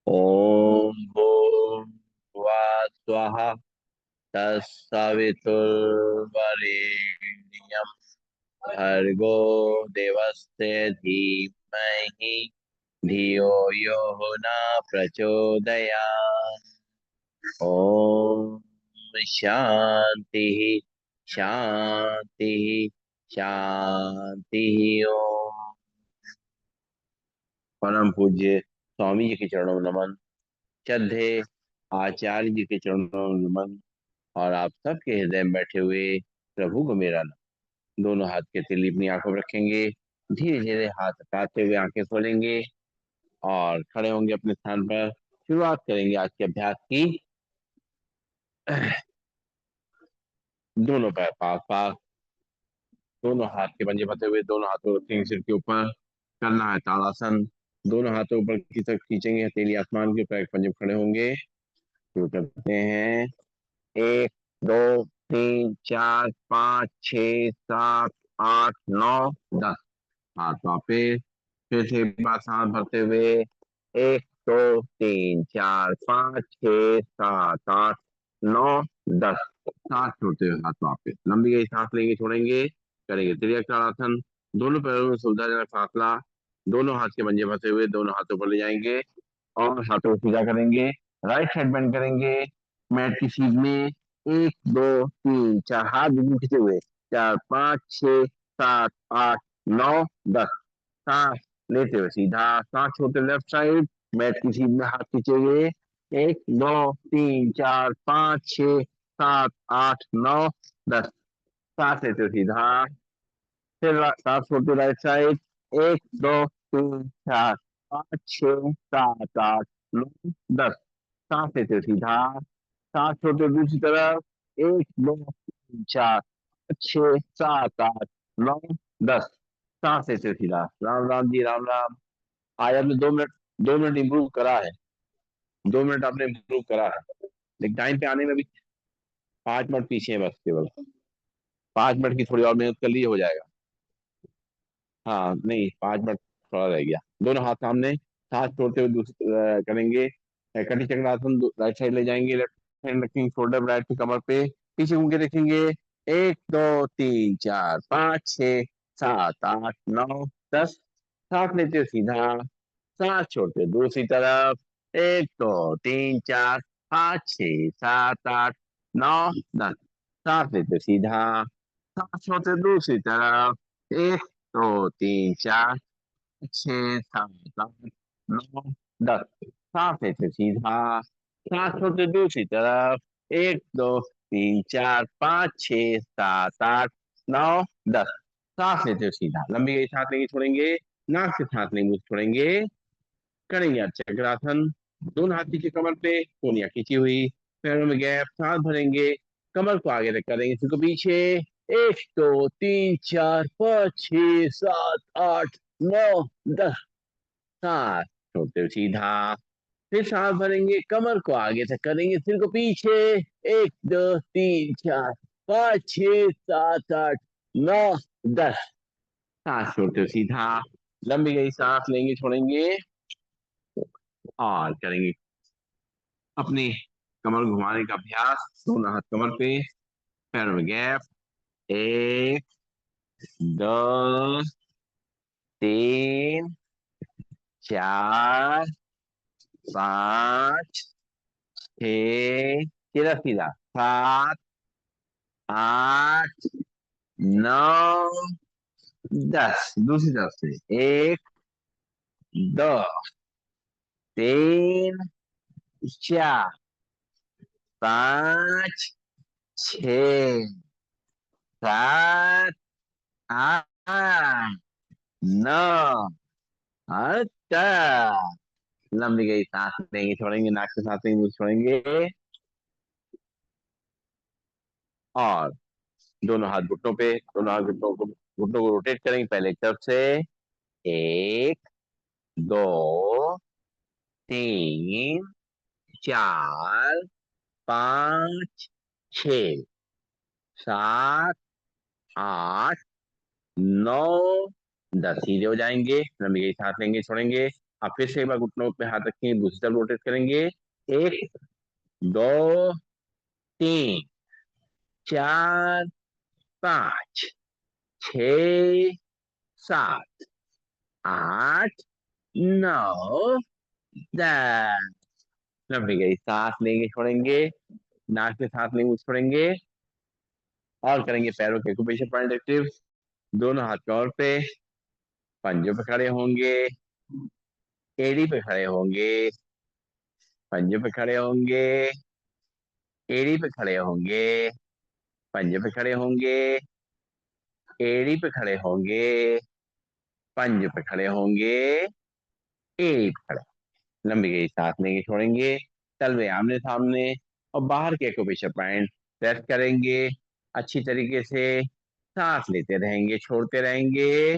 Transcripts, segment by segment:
ओम भूर्भुवः स्वः तत्सवितुर्वरेण्यं भर्गो देवस्य धीमहि धियो यो न प्रचोदयात्। ओम शांति शांति शांति। ओम। परम पूज्य स्वामी जी के चरणों में नमन। श्रद्धे आचार्य जी के चरणों में नमन। और आप सबके हृदय में बैठे हुए प्रभु को मेरा नमन। दोनों हाथ के तेली अपनी आंखों में रखेंगे। धीरे धीरे हाथ हटाते हुए आंखें खोलेंगे और खड़े होंगे अपने स्थान पर। शुरुआत करेंगे आज के अभ्यास की। दोनों पैर पास पास, दोनों हाथ के पंजे बंधे हुए, दोनों हाथों रखेंगे सिर के ऊपर। करना है ताड़ासन। दोनों हाथों ऊपर की तरफ खींचेंगे, हथेली आसमान के ऊपर, एक पंजे में खड़े होंगे। शुरू करते हैं। एक, दो, तीन, चार, पाँच, छ, सात, आठ, नौ, 10। हाथ वापिस। फिर से एक बार सांस भरते हुए। एक, दो, तीन, चार, पाँच, छ, सात, आठ, नौ, 10। सांस छोड़ते हुए हाथ वापिस। लंबी गई सांस लेंगे, छोड़ेंगे। करेंगे त्रियक्षासन। दोनों पैरों में सुविधाजनक फासला। दोनों हाथ के पंजे फंसे हुए, दोनों हाथों पर ले जाएंगे और हाथों को सीधा करेंगे। राइट साइड बेंड करेंगे मैट की सीध में। एक, दो, तीन, चार, हाथ बिल्कुल खींचे हुए। चार, पाँच, छ, सात, आठ, नौ, 10। सांस लेते हुए सीधा, सांस छोड़ते लेफ्ट साइड मैट की सीध में हाथ खींचे हुए। एक, दो, तीन, चार, पाँच, छ, सात, आठ, नौ, 10। सांस लेते हुए सीधा। फिर सांस छोड़ते राइट साइड। एक, दो, तीन, चार, पाँच, छ, सात, आठ, नौ, 10। सांस लेते हुए सीधा। सांस छोड़ते हुए दूसरी तरफ। एक, दो, तीन, चार, पाँच, छ, सात, आठ, नौ, 10। सांस लेते हुए सीधा। राम राम जी, राम राम। आज आपने 2 मिनट, 2 मिनट इंप्रूव करा है। 2 मिनट आपने इंप्रूव करा है, लेकिन टाइम पे आने में भी 5 मिनट पीछे है बस, केवल 5 मिनट की थोड़ी और मेहनत कर लिए हो जाएगा। हाँ नहीं, 5 मिनट थोड़ा रह गया। दोनों हाथ सामने, सांस छोड़ते हुए दूसरी करेंगे। कटी चक्रासन। राइट साइड ले जाएंगे, लेफ्ट हैंड रखेंगे शोल्डर ब्लैड पे, कमर पे। पीछे घूम के देखेंगे। एक, दो, तीन, चार, पाँच, छ, सात, आठ, नौ, 10। सांस लेते हुए सीधा। सांस छोड़ते हुए दूसरी तरफ। एक, दो, तीन, चार, पाँच, छ, सात, आठ, नौ, 10। सांस लेते हुए सीधा। सांस छोड़ते हुए दूसरी तरफ। एक, दो, तीन, चार, छः, सात, आठ, नौ, 10। सांस लेते सीधा। सांस छोड़ते दूसरी तरफ। एक, दो, तीन, चार, पाँच, छ, सात, आठ, नौ, 10। सांस लेते सीधा। लंबी गई सांस लेंगे, छोड़ेंगे। नाक से सांस लेंगे, छोड़ेंगे। करेंगे आज चक्रासन। दोनों हाथ पीछे कमर पे, कोनियां खींची हुई। पैरों में गैप, सांस भरेंगे। कमर को आगे तक करेंगे, सिर को पीछे। एक, दो, तीन, चार, पाँच, छ, सात, आठ, नौ, 10। सांस छोड़ते हुए सीधा। फिर सांस भरेंगे, कमर को आगे तक करेंगे, सिर को पीछे। एक, दो, तीन, चार, पाँच, छ, सात, आठ, नौ, 10। सांस छोड़ते हुए सीधा। लंबी गई सांस लेंगे, छोड़ेंगे और करेंगे अपनी कमर घुमाने का अभ्यास। दोनों हाथ कमर पे, पैरों में गैप। एक, दो, तीन, चार, पाँच, छ, सीधा सीधा, सात, आठ, नौ, 10। दूसरी तरफ से। एक, दो, तीन, चार, पाँच, छ, सात, आठ, नौ, और 10। लंबी गई सांस लेंगे, छोड़ेंगे। नाक से सांस लेंगे, छोड़ेंगे। और दोनों हाथ घुटनों पे, दोनों हाथ घुटनों को रोटेट करेंगे पहले एक तरफ से। एक, दो, तीन, चार, पाँच, छ, सात, आठ, नौ, 10। सीधे हो जाएंगे। लंबी गई सांस लेंगे, छोड़ेंगे। अब फिर से एक बार घुटनों पे हाथ रखेंगे, दूसरी तरफ रोटेट करेंगे। एक, दो, तीन, चार, पाँच, छ, सात, आठ, नौ, 10। लंबी गई, सांस लेंगे छोड़ेंगे, नाक से सांस लेंगे छोड़ेंगे, और करेंगे पैरों के एक्यूप्रेशर पॉइंट एक्टिव। दोनों हाथ कमर पे, पंजों पे खड़े होंगे, एड़ी पे खड़े होंगे, पंजों पे खड़े होंगे, एड़ी पे खड़े होंगे, पंजों पे खड़े होंगे, एड़ी पे खड़े होंगे, पंजों पे खड़े होंगे, एड़ी पे खड़े। लंबी गई, सांस लेंगे छोड़ेंगे, तलवे आमने सामने, और बाहर के एक्यूप्रेशर पॉइंट प्रेस करेंगे अच्छी तरीके से। सांस लेते रहेंगे, छोड़ते रहेंगे।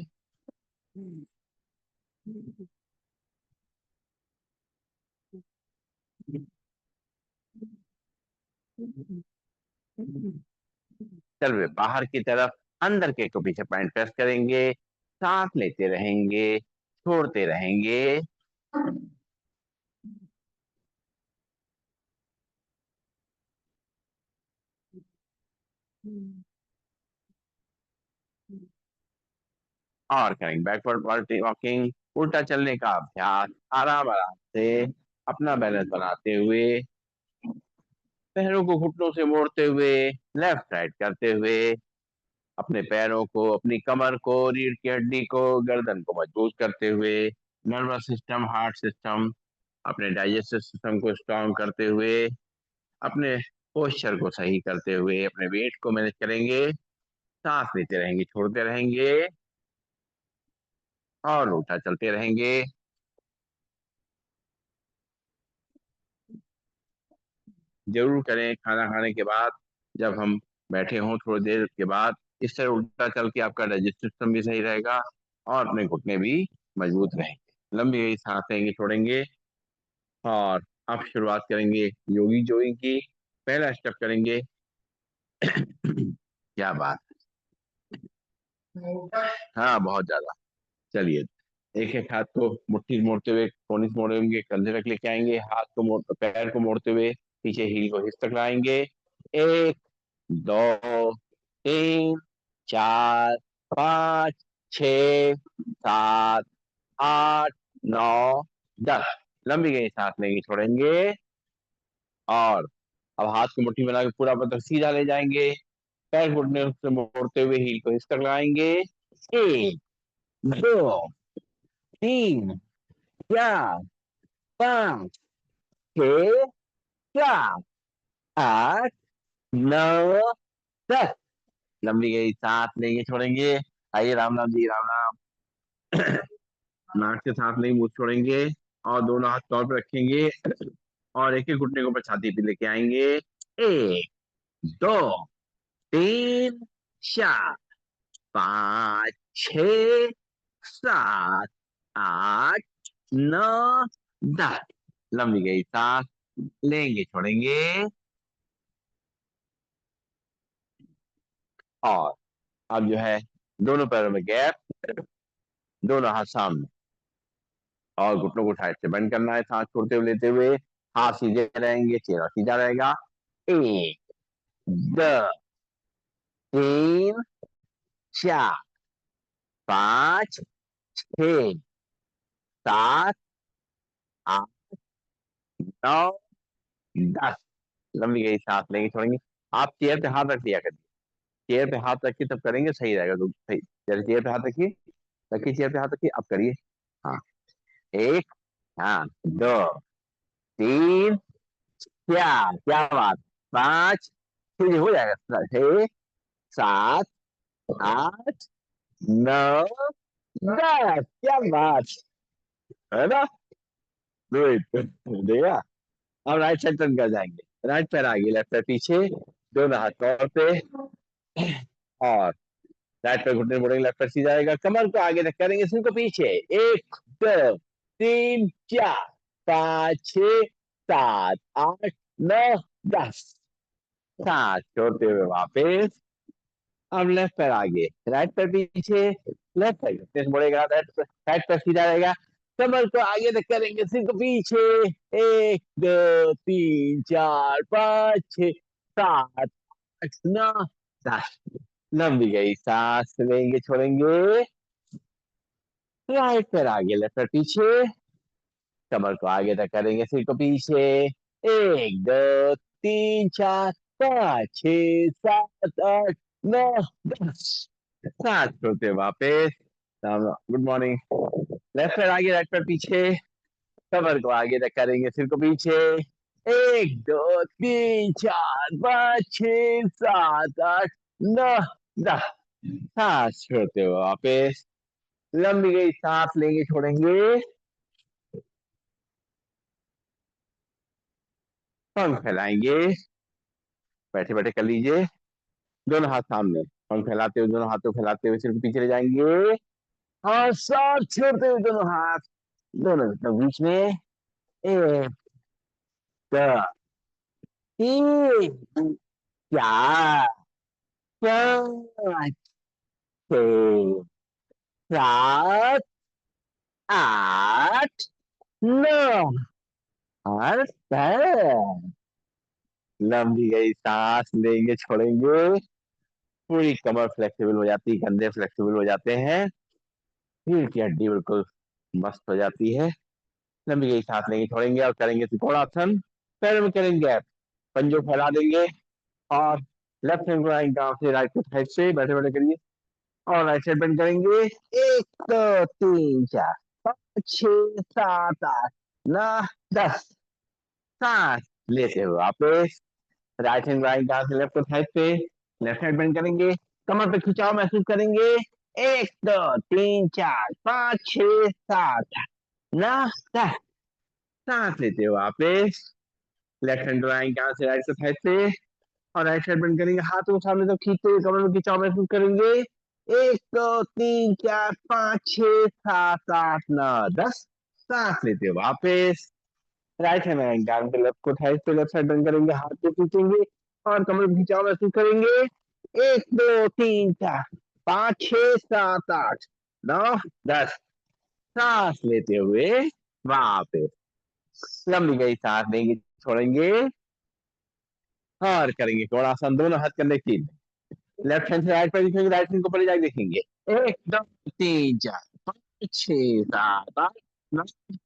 तलवे बाहर की तरफ, अंदर के एक्यूप्रेशर पॉइंट प्रेस करेंगे, सांस लेते रहेंगे, छोड़ते रहेंगे। और करेंगे बैकवर्ड वॉकिंग, उल्टा चलने का अभ्यास। आराम आराम से अपना बैलेंस बनाते हुए, पैरों को घुटनों से मोड़ते हुए, लेफ्ट राइट करते हुए, अपने पैरों को, अपनी कमर को, रीढ़ की हड्डी को, गर्दन को मजबूत करते हुए, नर्वस सिस्टम, हार्ट सिस्टम, अपने डाइजेस्टिव सिस्टम को स्ट्रांग करते हुए, अपने पोस्चर को सही करते हुए, अपने वेट को मैनेज करेंगे। सांस लेते रहेंगे, छोड़ते रहेंगे, और उल्टा चलते रहेंगे। जरूर करें खाना खाने के बाद, जब हम बैठे हों थोड़ी देर के बाद। इस तरह उल्टा चल के आपका डाइजेस्टिव सिस्टम भी सही रहेगा, और अपने घुटने भी मजबूत रहेंगे। लंबी सांस लेंगे छोड़ेंगे, और अब शुरुआत करेंगे योगी जोगिंग की। पहला स्टेप करेंगे। क्या बात। हाँ, बहुत ज्यादा। चलिए, एक एक हाथ को मुट्ठी मोड़ते हुए, कोनी से मोड़ेंगे, कंधे तक लेके आएंगे, हाथ को पैर को मोड़ते हुए पीछे हील को हिप तक लाएंगे। एक, दो, तीन, चार, पाँच, छ, सात, आठ, नौ, 10। लंबी गई सांस लेंगे छोड़ेंगे, और अब हाथ को मुट्ठी बना के पूरा बदन सीधा ले जाएंगे, पैर घुटने से मोड़ते हुए हील को इस तक लगाएंगे। एक, दो, तीन, चार, पाँच, छः, सात, आठ, नौ, 10। लंबी गई सांस लेंगे छोड़ेंगे। आइए, राम राम जी, राम राम। नाक से सांस लेंगे, मुंह से छोड़ेंगे, और दोनों हाथ कमर पे रखेंगे, और एक एक घुटने को ऊपर छाती पे लेके आएंगे। एक, दो, तीन, चार, पाँच, छ, सात, आठ, नौ, 10। लंबी गई सांस लेंगे छोड़ेंगे, और अब जो है दोनों पैरों में गैप, दोनों हाथ सामने, और घुटनों को साइड से बंद करना है, सांस छोड़ते हुए लेते हुए। हाथ सीधे रहेंगे, चेहरा सीधा रहेगा। एक, दो, तीन, चार, पाँच, छ, सात, आठ, नौ, 10। लंबी गई सांस लेंगे छोड़ेंगे। आप चेयर पे हाथ रख दिया करिए, चेयर पे हाथ रखिए, तब करेंगे सही रहेगा, तो सही। जैसे चेयर पे हाथ रखिए, रखिए चेयर पे हाथ रखिए, अब करिए। हाँ। एक, हाँ, दो, तीन, चार, क्या बात, पाँच, फिर ये हो जाएगा, छः, सात, आठ, नौ, 10। क्या बात है ना। गुड, देखा। अब राइट साइड टर्न कर जाएंगे, राइट पैर आगे, लेफ्ट पैर पीछे, दोनों हाथ कमर पे, और राइट पैर घुटने मुड़ेंगे, लेफ्ट पैर सीधा जाएगा, कमर को आगे तक करेंगे, सिर को पीछे। एक, दो, तीन, चार, पाँच, छ, सात, आठ, नौ, 10। सांस छोड़ते हुए वापस। अब लेफ्ट पैर आगे, राइट पैर पीछे, लेफ्ट पैर घुटने से मुड़ेगा, राइट पैर सीधा रहेगा, कमर को आगे तक करेंगे, सिर को पीछे। 1 2 3 4 5 6 7 8 9 10। लंबी गई सांस लेंगे, छोड़ेंगे। राइट पैर आगे, लेफ्ट पैर पीछे। कमर को आगे तक करेंगे, सिर को पीछे। 1 2 3 4 5 6 7 8 9 10। सांस छोड़ते वापस। Good morning. लेफ्ट पैर आगे, राइट पैर पीछे। कमर को आगे तक करेंगे, सिर को पीछे। 1 2 3 4 5 6 7 8 9 10। सांस छोड़ते हुए वापस। लंबी गई सांस लेंगे, छोड़ेंगे। पंख फैलाएंगे, बैठे बैठे कर लीजिए। दोनों हाथ सामने, पंख फैलाते हुए, दोनों हाथों फैलाते हुए सिर को पीछे ले जाएंगे। और सांस छोड़ते हुए दोनों हाथ, दोनों घुटनों के बीच में। 1 2 3 4 5 6 7 8 9। और 10। लंबी गई सांस लेंगे, छोड़ेंगे। पूरी कमर फ्लेक्सिबल हो जाती है, कंधे फ्लेक्सिबल हो जाते हैं। रीढ़ की हड्डी बिल्कुल मस्त हो जाती है। लंबी गई सांस लेंगे, छोड़ेंगे और करेंगे त्रिकोणासन। पैर में करेंगे गैप, पंजों फैला देंगे। और लेफ्ट हैंड को आएंगे से राइट को साइड से, बैठे बैठे करिए। और राइट साइड बेंड करेंगे। 1 2 3 4 5 6 7 8 9 10। सांस लेते हुए वापस। राइट हैंड राइट से लेफ्ट को साइड पे, लेफ्ट साइड बेंड करेंगे। कमर पे खिंचाव महसूस करेंगे। 1 2 3 4 5 6 7 8 9 10। सांस लेते हुए वापस। लेफ्ट हैंड राइट से राइट को साइड पे, और राइट साइड बेंड करेंगे। हाथों को सामने तो खींचते हुए कमर में खिंचाव महसूस करेंगे। 1 2 3 4 5 6 7 8 9 10। सांस लेते हुए वापस। राइट हैंड राइट आर्म के लेफ्ट को साइड पे, लेफ्ट साइड बेंड करेंगे, हाथ को खींचेंगे और कमर में खिंचाव महसूस करेंगे। 1 2 3 4 5 6 7 8 9 10। सांस लेते हुए वापस। लंबी गई सांस लेंगे, छोड़ेंगे। और करेंगे कोणासन, दोनों हाथ करने की। लेफ्ट हैंड से राइट पर देखेंगे, राइट हैंड को ऊपर ले जाके देखेंगे। 1 2 3 4 5 6 7 8 9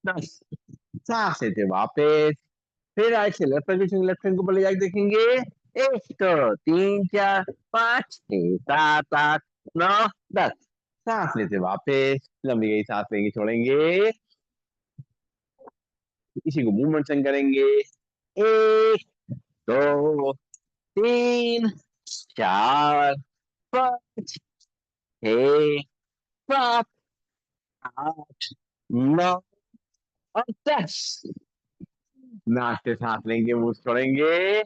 10। सांस लेते वापस। फिर राइट से लेफ्ट पर देखेंगे, लेफ्ट हैंड को ऊपर ले जाके देखेंगे। 1 2 3 4 5 6 7 8 9 10। सांस लेते वापस। लंबी गई सांस लेंगे, छोड़ेंगे। इसी को मूवमेंट संग करेंगे। 1 2 3 4 5 6 7 8 9 और 10। नाचते सांस लेंगे, मुंह से छोड़ेंगे।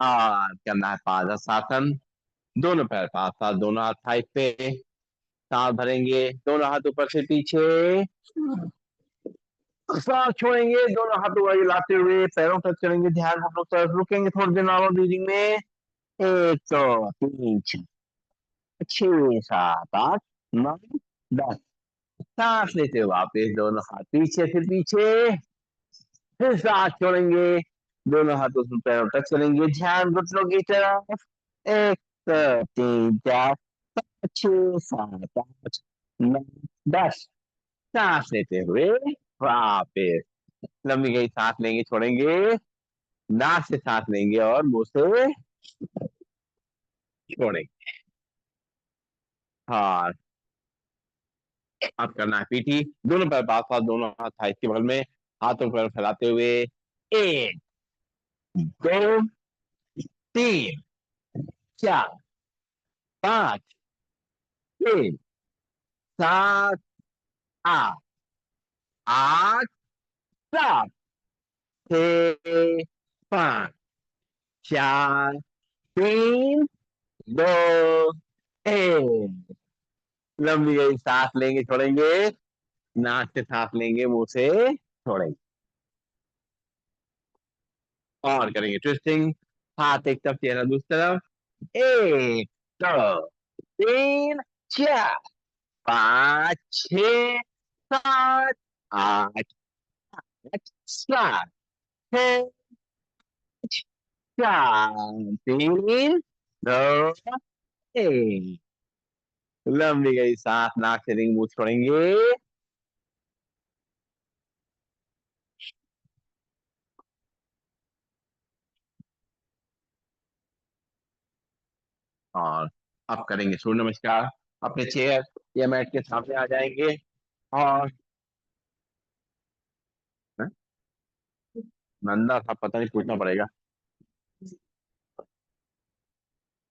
और करना है पादाशासन। दोनों पैर पास पास, दोनों हाथ थाई पे। सांस भरेंगे, दोनों हाथ ऊपर से पीछे। सांस छोड़ेंगे, दोनों हाथ ऊपर लाते हुए पैरों टच करेंगे। ध्यान हम लोग तरफ रुकेंगे थोड़ी देर नॉर्मल ब्रीदिंग में। 1 2 3 4 5 6 7 8 9 10। सांस लेते हुए वापस, दोनों हाथ पीछे, फिर पीछे। फिर सांस छोड़ेंगे, दोनों हाथों से पैरों टच करेंगे। ध्यान घुटनों की तरफ। 1 2 3 4 5 6 7 8 9 10। सांस लेते हुए वापस। लंबी गई सांस लेंगे, छोड़ेंगे। नाक से सांस लेंगे और मुंह से छोड़ेंगे। हाँ, अब करना है पीटी। दोनों पैर पास पास, दोनों हाथ थाई के बगल में, हाथों पर फैलाते हुए। 1 2 3 4 5 6 7 8 9 10। लंबी गई सांस लेंगे, छोड़ेंगे। नाक से सांस लेंगे, मुंह से छोड़ेंगे। और करेंगे ट्विस्टिंग। हाथ एक तरफ, चेहरा दूसरी तरफ। 1 2 3 चार, पाँच, छः, सात, आठ, आठ, सात, छः, चार, तीन, दो, एक। लंबी गई सांस, नाक से रिंग मुंह छोड़ेंगे और अब करेंगे सूर्य नमस्कार। अपने चेयर या मैट के सामने आ जाएंगे और नंदा था, पता नहीं, पूछना पड़ेगा।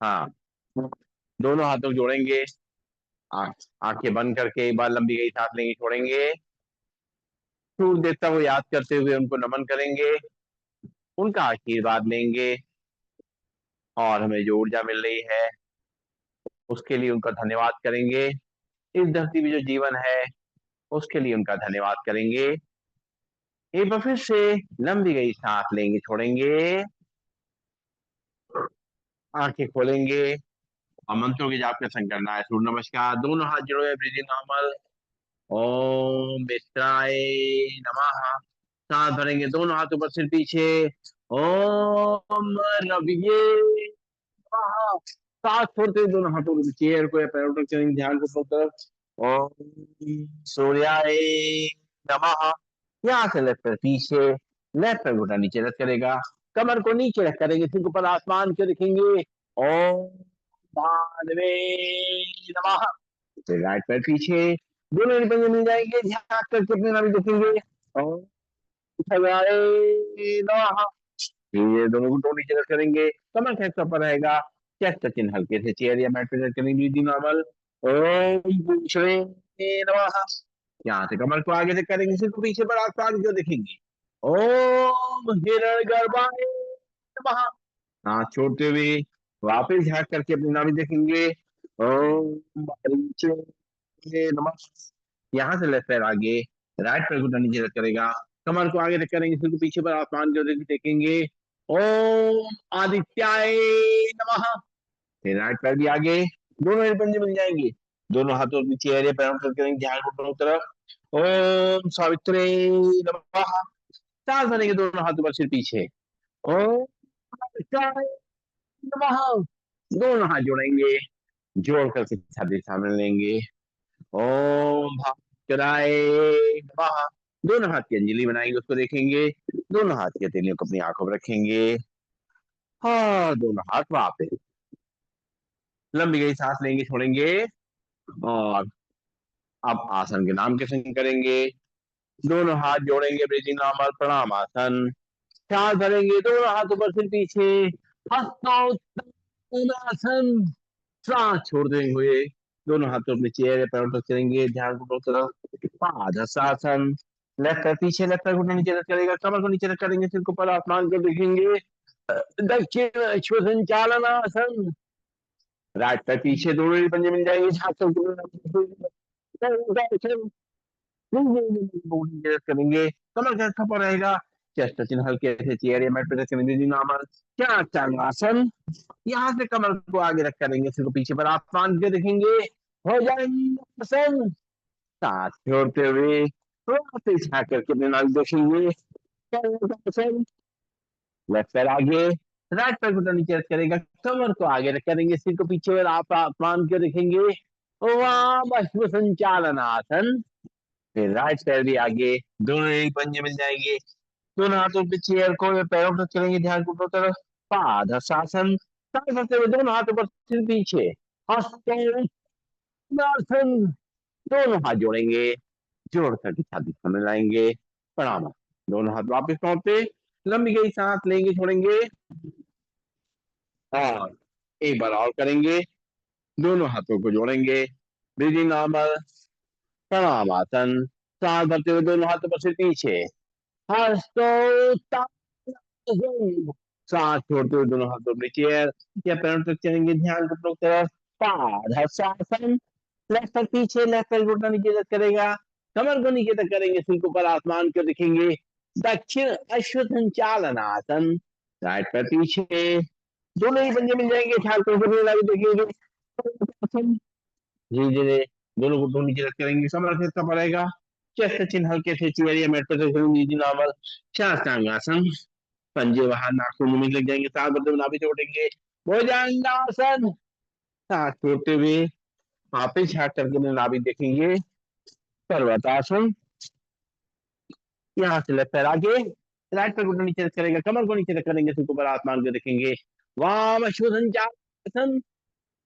हाँ, दोनों हाथों को जोड़ेंगे। आंखें बंद करके एक बार लंबी गई सांस लेंगे, छोड़ेंगे। सूर्य देवता को याद करते हुए उनको नमन करेंगे, उनका आशीर्वाद लेंगे और हमें जो ऊर्जा मिल रही है उसके लिए उनका धन्यवाद करेंगे। इस धरती में जो जीवन है उसके लिए उनका धन्यवाद करेंगे। एक बार फिर से लंबी गई सांस लेंगे, छोड़ेंगे, आंखें खोलेंगे और मंत्रों की जाप का संग करना है। सूर्य नमस्कार, दोनों हाथ जोड़े, ब्रीदिंग नॉर्मल। ओम मित्राय नमः। सांस भरेंगे, दोनों हाथ ऊपर सिर पीछे। ओम रविये नमः। सांस छोड़ते हुए दोनों हाथों को चेयर को या पैरों तक चलेंगे, ध्यान को तरफ। ओम सूर्याय नमः। यहाँ से लेफ्ट पैर पीछे, लेफ्ट पैर घुटना नीचे रख करेगा, कमर को नीचे रख करेंगे, सिर को ऊपर आसमान के रखेंगे। ओम भानवे नमः। फिर राइट पैर पीछे, दोनों पंजे मिल जाएंगे, ध्यान करके अपने नाम देखेंगे। ओम भगवाने नमः। ये दोनों घुटनों नीचे रख करेंगे, कमर खींचकर ऊपर रहेगा, चेस्ट चिन्ह हल्के से चेयर या मैट पे रख करेंगे, ब्रीदिंग नॉर्मल। ओम पूछवे नमः। यहाँ से कमर को आगे से करेंगे, सिर को पीछे पर आसमान को देखेंगे। ओम हिरण गर्भाय नमः। हाथ छोड़ते हुए वापस झाँक करके अपनी नाभि देखेंगे। ओम मरीचे नमः। यहाँ से लेफ्ट पैर आगे, राइट पैर घुटना नीचे रख करेगा, कमर को आगे रख करेंगे, सिर को पीछे पर आसमान की ओर देखेंगे। ओम आदित्याय नमः। फिर राइट पैर भी आगे, दोनों ही पंजे मिल जाएंगे, दोनों हाथों के चेहरे पैरों पर करेंगे, ध्यान घुटनों की तरफ। ओम सावित्रे नमः। सांस भरेंगे, दोनों हाथों पर सिर पीछे। ओम आदित्याय नमः। दोनों हाथ जोड़ेंगे, जोड़ करके छाती सामने लेंगे। ओम भास्कराय नमः। दोनों हाथ की अंजलि बनाएंगे, उसको देखेंगे, दोनों हाथ की हथेलियों को अपनी आंखों में रखेंगे। हाँ, दोनों हाथ वापस, लंबी गई सांस लेंगे, छोड़ेंगे और अब आसन के नाम के संग करेंगे। दोनों हाथ जोड़ेंगे, ब्रीदिंग नॉर्मल, प्रणाम आसन। सांस भरेंगे, दोनों हाथ ऊपर सिर पीछे, हस्तासन। सांस छोड़ते हुए दोनों हाथों अपने चेहरे पैरों तक चलेंगे, ध्यान को तरफ। पादहस्तासन। लेफ्ट पैर पीछे, लेफ्ट पैर घुटना नीचे रख करेगा, कमर को नीचे रख करेंगे, सिर को ऊपर आसमान को देखेंगे। दक्षिण श्वसन आसन। राइट पैर पीछे, दोनों ही पंजे मिल जाएंगे, करेंगे, कमर का थप्पा रहेगा, चेस्ट चिन्ह हल्के से चेयर या मैट पे रख करेंगे, नॉर्मल। क्या चांगासन। यहाँ से कमर को आगे रख करेंगे, सिर को पीछे पर आसमान के देखेंगे, हो जाएंगे आसन। सांस छोड़ते हुए थोड़ा सा इच्छा करके अपने नाक देखेंगे। लेफ्ट पैर आगे, राइट पैर को नीचे रख करेगा, कमर को आगे रख करेंगे, सिर को पीछे और आप आसमान के देखेंगे। वाम अश्व संचालन आसन। फिर राइट पैर भी आगे, दोनों ही पंजे मिल जाएंगे, दोनों हाथों पे चेयर को या पैरों पर चलेंगे, ध्यान को तरफ। पादहस्तासन। सांस भरते हुए दोनों हाथों पर सिर पीछे, हस्तासन। दोनों हाथ जोड़ेंगे, जोड़ करके छाती सामने लाएंगे, प्रणाम। दोनों हाथ वापस लौटते, लंबी गई सांस लेंगे, छोड़ेंगे और एक बार और करेंगे, दोनों हाथों को जोड़ेंगे, ब्रीदिंग नॉर्मल, प्रणाम आसन। सांस भरते हुए दोनों हाथों पर सिर पीछे, हस्तोत्तोलन। सांस छोड़ते हुए दोनों हाथों पर चेयर या पैरों तक चलेंगे, ध्यान को तरफ। पादहस्तासन। लेफ्ट पैर पीछे, लेफ्ट पैर घुटना नीचे तक करेगा, कमर को नीचे तक करेंगे, सिर को ऊपर आसमान को दिखेंगे, दक्षिण अश्व संचालन आसन। राइट पैर पीछे, दोनों ही पंजे मिल जाएंगे, ख्याल को देखेंगे। धीरे धीरे दोनों घुटनों नीचे रख करेंगे, कमर कैसा पड़ेगा, चेस्ट चिन्ह हल्के से चेयर या मेट पर नीचे नॉर्मल शास्त्रांगासन। पंजे बाहर, नाखून में लग जाएंगे, सांस भरते हुए नाभि छोड़ेंगे, भुजंगासन। सांस छोड़ते हुए वापिस हाथ करके नाभि देखेंगे, पर्वतासन। यहाँ से लेफ्ट पैर आगे, राइट पैर घुटना नीचे रख करेंगे, कमर को नीचे रख करेंगे, सिर को ऊपर आसमान को देखेंगे, वाम शुद्धासन।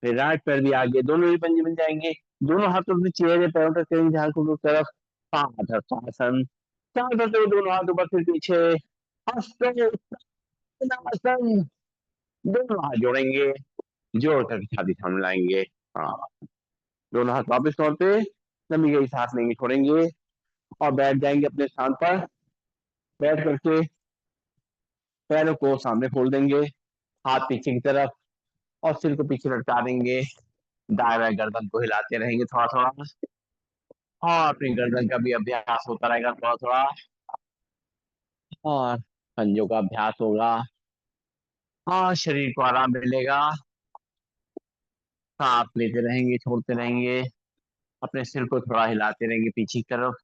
फिर राइट पैर भी आगे, दोनों ही पंजे बन जाएंगे, दोनों हाथों से चेहरे पैरों तक करेंगे, झारखंड की तरफ, पादहस्तासन। चार करते हुए दोनों हाथ ऊपर फिर पीछे, हस्तासन। दोनों हाथ जोड़ेंगे, जोड़ कर छाती सामने लाएंगे। हाँ, दोनों हाथ वापस तौर पे, लंबी गई सांस लेंगे, छोड़ेंगे और बैठ जाएंगे अपने स्थान पर। बैठ करके पैरों को सामने खोल देंगे, हाथ पीछे की तरफ और सिर को पीछे लटका देंगे, दाएं गर्दन को हिलाते रहेंगे थोड़ा थोड़ा, और अपनी गर्दन का भी अभ्यास होता रहेगा थोड़ा थोड़ा, और पंजों का अभ्यास होगा, और शरीर को आराम मिलेगा। सांस लेते रहेंगे, छोड़ते रहेंगे, अपने सिर को थोड़ा हिलाते रहेंगे पीछे की तरफ,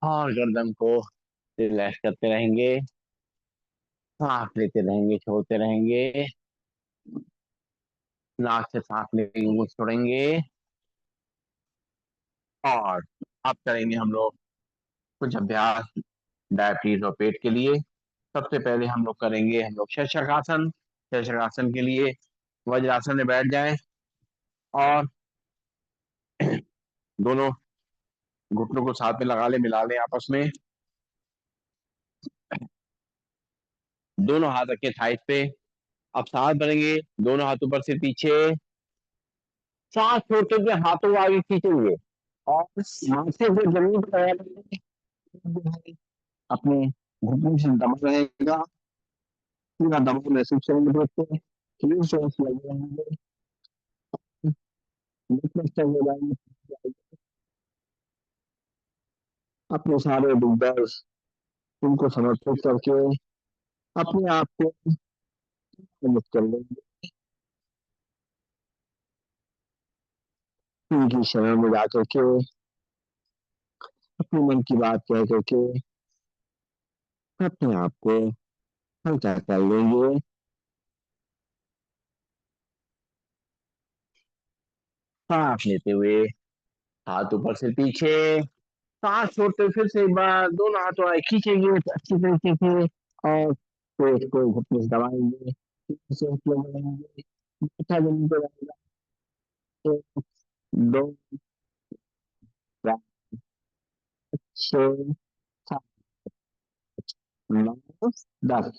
और गर्दन को रिलैक्स करते रहेंगे, सांस लेते रहेंगे, छोड़ते रहेंगे, नाक से सांस लेंगे, छोड़ेंगे। और अब करेंगे हम लोग कुछ अभ्यास डायबिटीज और पेट के लिए। सबसे पहले हम लोग करेंगे हम लोग शशकासन। शशकासन के लिए वज्रासन में बैठ जाएं और दोनों घुटनों को साथ में लगा ले, मिला लें आपस में, दोनों हाथ रखे थाइस पे। अब सांस भरेंगे, दोनों हाथ ऊपर से पीछे, सांस छोड़ते हुए हाथों को आगे खींचेंगे और माथे से जमीन पर अपने घुटनों से दबा रहेगा, पूरा दबाव महसूस करेंगे पेट पे, फिर सांस लगे रहेंगे, हो जाएंगे, अपने सारे बिल्डर्स उनको समर्पित करके अपने आप को मदद कर लेंगे, उनकी शरण में जाकर के अपने मन की बात कह करके अपने आप को हल्का कर लेंगे। सांस लेते हुए हाथ ऊपर से पीछे, सांस छोड़ते हुए फिर से एक बार दोनों हाथों आए खींचेंगे अच्छी तरीके से, और पेट को घुटने से दबाएंगे, फिर से slow बनाएंगे, अच्छा जमीन पे रहेगा। एक, दो, चार, छह, सात, 9, 10।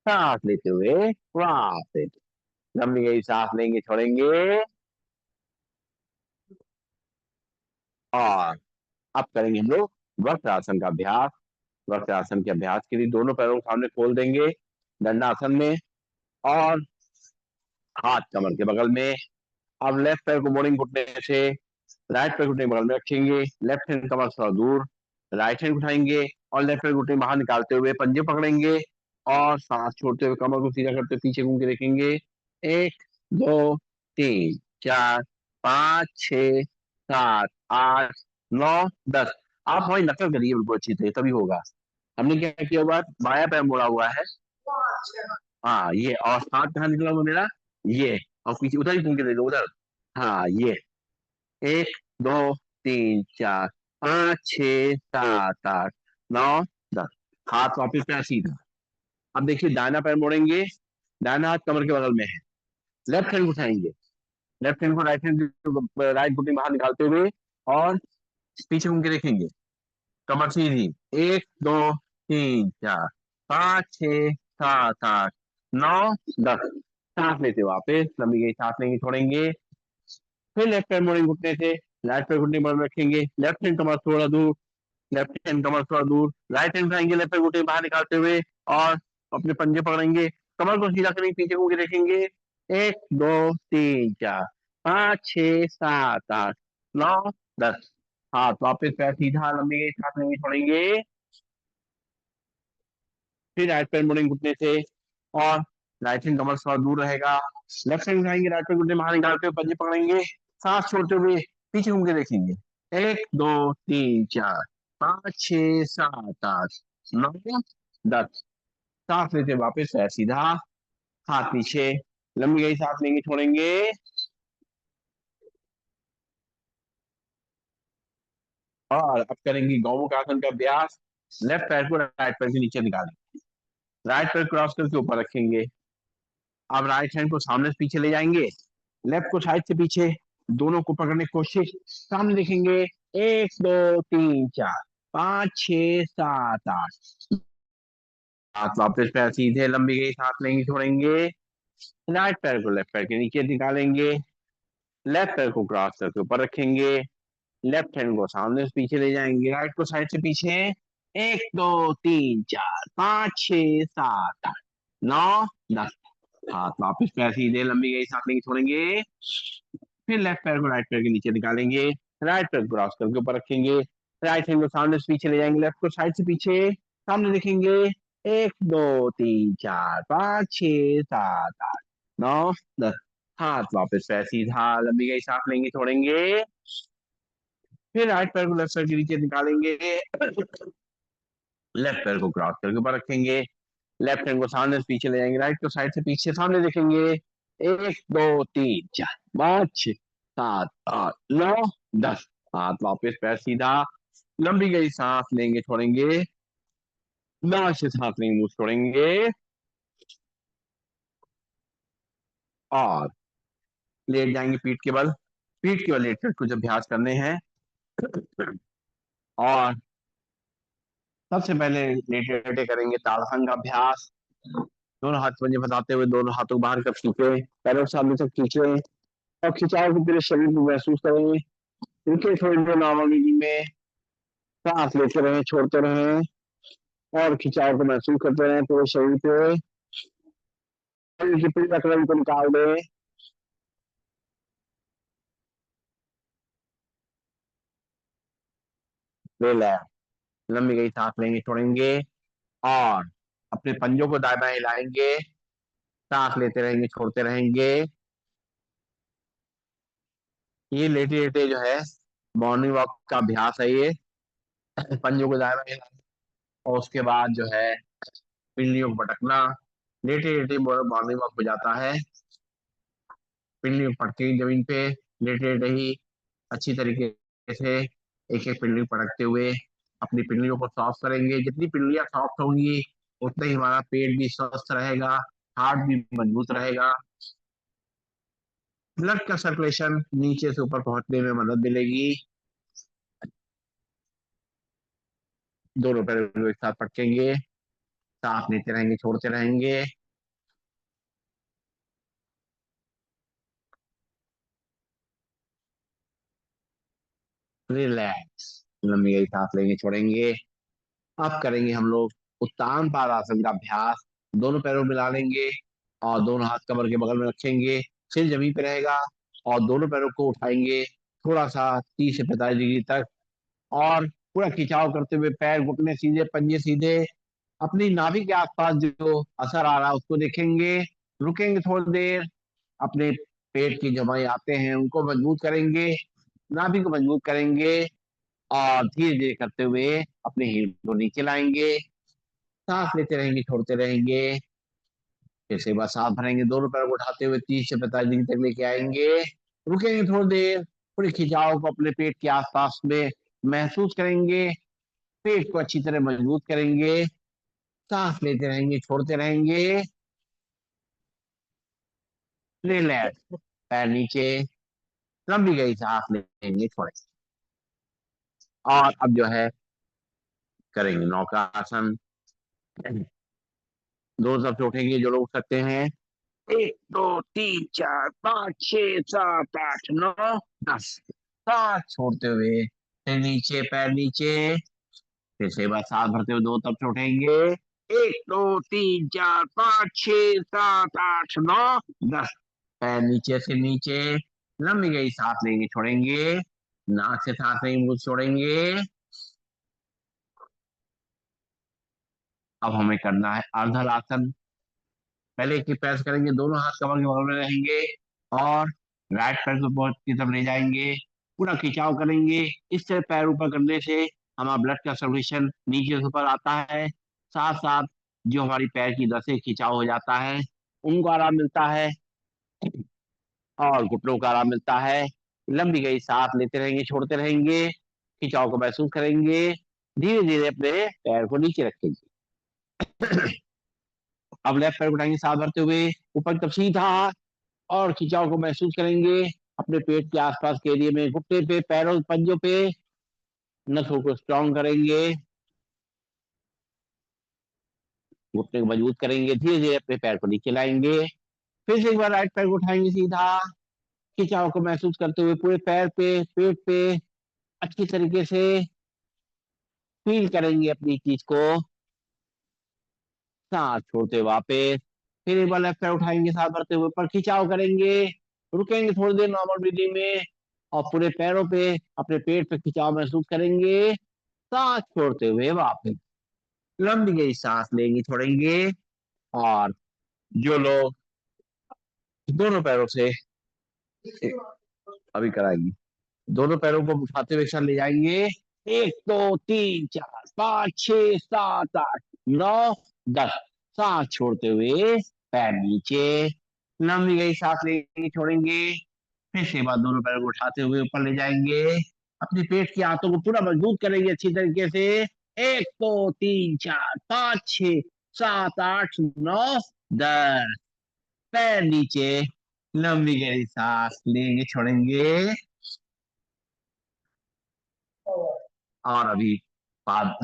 सांस लेते हुए वापस लंबी गई सांस लेंगे, छोड़ेंगे, और अब करेंगे हम लोग वक्रासन का अभ्यास। वक्रासन के अभ्यास के लिए दोनों पैरों को सामने खोल देंगे दंडासन में, और हाथ कमर के बगल में। अब लेफ्ट पैर को मोड़ेंगे घुटने से, राइट पैर घुटने के बगल में रखेंगे, लेफ्ट हैंड कमर थोड़ा दूर, राइट हैंड उठाएंगे और लेफ्ट पैर घुटने बाहर निकालते हुए पंजे पकड़ेंगे, और सांस छोड़ते हुए कमर को सीधा करते हुए पीछे घूम के देखेंगे, 1, 2, 3, 4, 5, 6, 7, 8, 9, 10। आप हमारी नकल करिए बिल्कुल अच्छी तरह, तभी होगा। हमने क्या किया हुआ है, बाया पैर मोड़ा हुआ है, हाँ ये, और हाथ कहाँ निकला हुआ मेरा, ये, और पीछे उधर ही घूम के देखो उधर, हाँ ये, 1, 2, 3, 4, 5, 6, 7, 8, 9, 10। हाथ वापिस पे सीधा। अब देखिए दाहिना पैर मोड़ेंगे, दाहिना हाथ कमर के बगल में है, लेफ्ट हैंड उठाएंगे, लेफ्ट हैंड को राइट हैंड, राइट घुटने बाहर निकालते हुए, और पीछे घूम के देखेंगे, कमर सीधी, 1, 2, 3, 4, 5, 6, 7, 8, 9, 10। सांस लेते वापस लंबी गई सांस लेंगे, छोड़ेंगे, फिर लेफ्ट पैर मोड़ेंगे घुटने से, राइट पैर घुटने पर रखेंगे, लेफ्ट हैंड कमर थोड़ा दूर, लेफ्ट हैंड कमर थोड़ा दूर, राइट हैंड उठाएंगे, लेफ्ट पैर घुटने बाहर निकालते हुए, और अपने पंजे पकड़ेंगे, कमर को सीधा करेंगे, पीछे घूम के देखेंगे, 1, 2, 3, 4, 5, 6, 7, 8, 9, 10। हाथ वापस पैर सीधा, लंबी गई सांस लेंगे, छोड़ेंगे, फिर राइट पैर मुड़ेंगे घुटने से, और राइट हैंड कमर थोड़ा दूर रहेगा, लेफ्ट हैंड उठाएंगे, राइट पैर घुटने बाहर निकालते हुए पंजे पकड़ेंगे, सांस छोड़ते हुए पीछे घूम के देखेंगे। 1 2 3 4 5 6 7 8 9 10। सांस लेते वापस है सीधा, हाथ पीछे, लंबी गई सांस लेंगे छोड़ेंगे। और अब करेंगे गौमुख आसन का अभ्यास। लेफ्ट पैर को राइट पैर के नीचे निकालेंगे, राइट पैर क्रॉस करके ऊपर रखेंगे। अब राइट हैंड को सामने से पीछे ले जाएंगे, लेफ्ट को साइड से पीछे, दोनों को पकड़ने की कोशिश, सामने देखेंगे। 1 2 3 4 5 6 7 8। हाथ वापस पैर सीधे, लंबी गई सांस लेंगे छोड़ेंगे। राइट पैर को लेफ्ट पैर के नीचे निकालेंगे, लेफ्ट पैर को क्रॉस करके ऊपर रखेंगे, लेफ्ट हैंड को सामने से पीछे ले जाएंगे, राइट को साइड से पीछे। 1 2 3 4 5 6 7 8 9 10। हाथ वापस पैर सीधे, लंबी गई सांस लेंगे छोड़ेंगे। फिर लेफ्ट पैर को राइट पैर के नीचे निकालेंगे, राइट पैर क्रॉस करके ऊपर रखेंगे, राइट हैंड को सामने से पीछे ले जाएंगे, लेफ्ट को साइड से पीछे, सामने देखेंगे। 1 2 3 4 5 6 7 8 9 10। हाथ वापस पैर सीधा, लंबी गई सांस लेंगे छोड़ेंगे। फिर राइट पैर को लेफ्ट साइड के नीचे निकालेंगे, लेफ्ट पैर को क्रॉस करके ऊपर रखेंगे, लेफ्ट हैंड को सामने से पीछे ले जाएंगे, राइट को साइड से पीछे, सामने देखेंगे। 1 2 3 4 5 6 7 8 9 10। हाथ वापस पैर सीधा, लंबी गई सांस लेंगे छोड़ेंगे, नाक से सांस लेंगे मुंह से छोड़ेंगे। और लेट जाएंगे पीठ के बल, पीठ के बल लेट कर कुछ अभ्यास करने हैं। और सबसे पहले लेटे लेटे करेंगे ताड़ासन का अभ्यास। दोनों हाथ पंजे फंसाते हुए दोनों हाथों को बाहर कर खींचे, पैरों के सामने तक खींचे, और खिंचाव के पूरे शरीर को महसूस करें। रुके थोड़ी देर नॉर्मल में, सांस लेते रहें छोड़ते रहें, और खिंचाव को महसूस करते रहें पूरे शरीर पे। शरीर की पीड़ा को निकाल दें। रिलैक्स, लंबी गई सांस लेंगे छोड़ेंगे। और अपने पंजों को दाएं बाएं हिलाएंगे, सांस लेते रहेंगे छोड़ते रहेंगे। ये लेटे लेटे जो है मॉर्निंग वॉक का अभ्यास है ये। पंजों को दाएं बाएं हिलाना, और उसके बाद जो है पिंडलियों को पटकना। लेटे लेटे मॉर्निंग वॉक हो जाता है। पिंडली पटके जमीन पे लेटे लेटे ही अच्छी तरीके से एक एक पिंडली पटकते हुए अपनी पिंडलियों को सॉफ्ट करेंगे। जितनी पिंडलियां सॉफ्ट होंगी उतना ही हमारा पेट भी स्वस्थ रहेगा, हार्ट भी मजबूत रहेगा, ब्लड का सर्कुलेशन नीचे से ऊपर पहुंचने में मदद मिलेगी। दोनों पैरों को एक साथ पटकेंगे, सांस लेते रहेंगे छोड़ते रहेंगे। रिलैक्स, लंबी गई सांस लेंगे छोड़ेंगे। अब करेंगे हम लोग उत्तान पादासन का अभ्यास। दोनों पैरों में मिला लेंगे, और दोनों हाथ कमर के बगल में रखेंगे, सिर जमीन पे रहेगा, और दोनों पैरों को उठाएंगे थोड़ा सा 30 से 45 डिग्री तक। और पूरा खिंचाव करते हुए पैर घुटने सीधे पंजे सीधे, अपनी नाभि के आसपास जो असर आ रहा है उसको देखेंगे। रुकेंगे थोड़ी देर, अपने पेट की जो हमारे आते हैं उनको मजबूत करेंगे, नाभि को मजबूत करेंगे, और धीरे धीरे करते हुए अपने हील को नीचे लाएंगे, सांस लेते रहेंगे छोड़ते रहेंगे। फिर से बस सांस भरेंगे, दोनों पैर को उठाते हुए 30 से 45 डिग्री तक लेके आएंगे। रुकेंगे थोड़ी देर, पूरे खिंचाव को अपने पेट के आसपास में महसूस करेंगे, पेट को अच्छी तरह मजबूत करेंगे, सांस लेते रहेंगे छोड़ते रहेंगे। रिलैक्स, पैर नीचे, लंबी गई सांस लेंगे छोड़ेंगे। और अब जो है करेंगे नौका आसन। दो तरफ से उठेंगे जो लोग उठ सकते हैं। 1 2 3 4 5 6 7 8 9 10। सांस छोड़ते हुए फिर नीचे, पैर नीचे, फिर से बस सांस भरते हुए दो तरफ से उठेंगे। 1 2 3 4 5 6 7 8 9 10। पैर नीचे से नीचे, लंबी गई सांस लेंगे छोड़ेंगे, नाक से सांस लेंगे मुंह से छोड़ेंगे। अब हमें करना है अर्धल आसन। पहले एक ही प्रेस करेंगे, दोनों हाथ कमर के बगल में रहेंगे, और राइट पैर को बहुत की तरफ ले जाएंगे, पूरा खिंचाव करेंगे। इस तरह पैर ऊपर करने से हमारा ब्लड का सर्कुलेशन नीचे से ऊपर आता है, साथ साथ जो हमारी पैर की नसें खिंचाव हो जाता है उनको आराम मिलता है, और घुटनों को आराम मिलता है। लंबी गई सांस लेते रहेंगे, छोड़ते रहेंगे, खिंचाव को महसूस करेंगे, धीरे धीरे अपने पैर को नीचे रखेंगे। अब लेफ्ट पैर को उठाएंगे सांस भरते हुए, ऊपर की तरफ सीधा, और खिंचाव को महसूस करेंगे अपने पेट के आसपास के एरिया में, घुटने पे, पैरों, पंजों पे। नसों को स्ट्रॉन्ग करेंगे, घुटने को मजबूत करेंगे, धीरे धीरे अपने पैर को नीचे लाएंगे। फिर से एक बार राइट पैर को उठाएंगे सीधा, खिंचाव को महसूस करते हुए पूरे पैर पे, पेट पे अच्छी तरीके से फील करेंगे अपनी चीज को, सांस छोड़ते वापस। फिर एक बार लेफ्ट पैर उठाएंगे सांस भरते हुए, ऊपर खिंचाव करेंगे, रुकेंगे थोड़ी देर नॉर्मल ब्रीदिंग में, और पूरे पैरों पे, अपने पेट पे खिंचाव महसूस करेंगे, सांस छोड़ते हुए वापस। लंबी गई सांस लेंगे, छोड़ेंगे। और जो लोग दोनों पैरों से अभी कराएंगे, दोनों पैरों को उठाते हुए एक साथ ले जाएंगे। 1 2 3 4 5 6 7 8 9 10, सांस छोड़ते हुए पैर नीचे। लंबी गई सांस लेंगे, छोड़ेंगे। फिर से बाद दोनों पैरों को उठाते हुए ऊपर ले जाएंगे, अपने पेट की आंतों को पूरा मजबूत करेंगे अच्छी तरीके से। 1 2 3 4 5 6 7 8 9 10, पैर नीचे। लंबी गहरी सांस लेंगे, छोड़ेंगे। और अभी बाद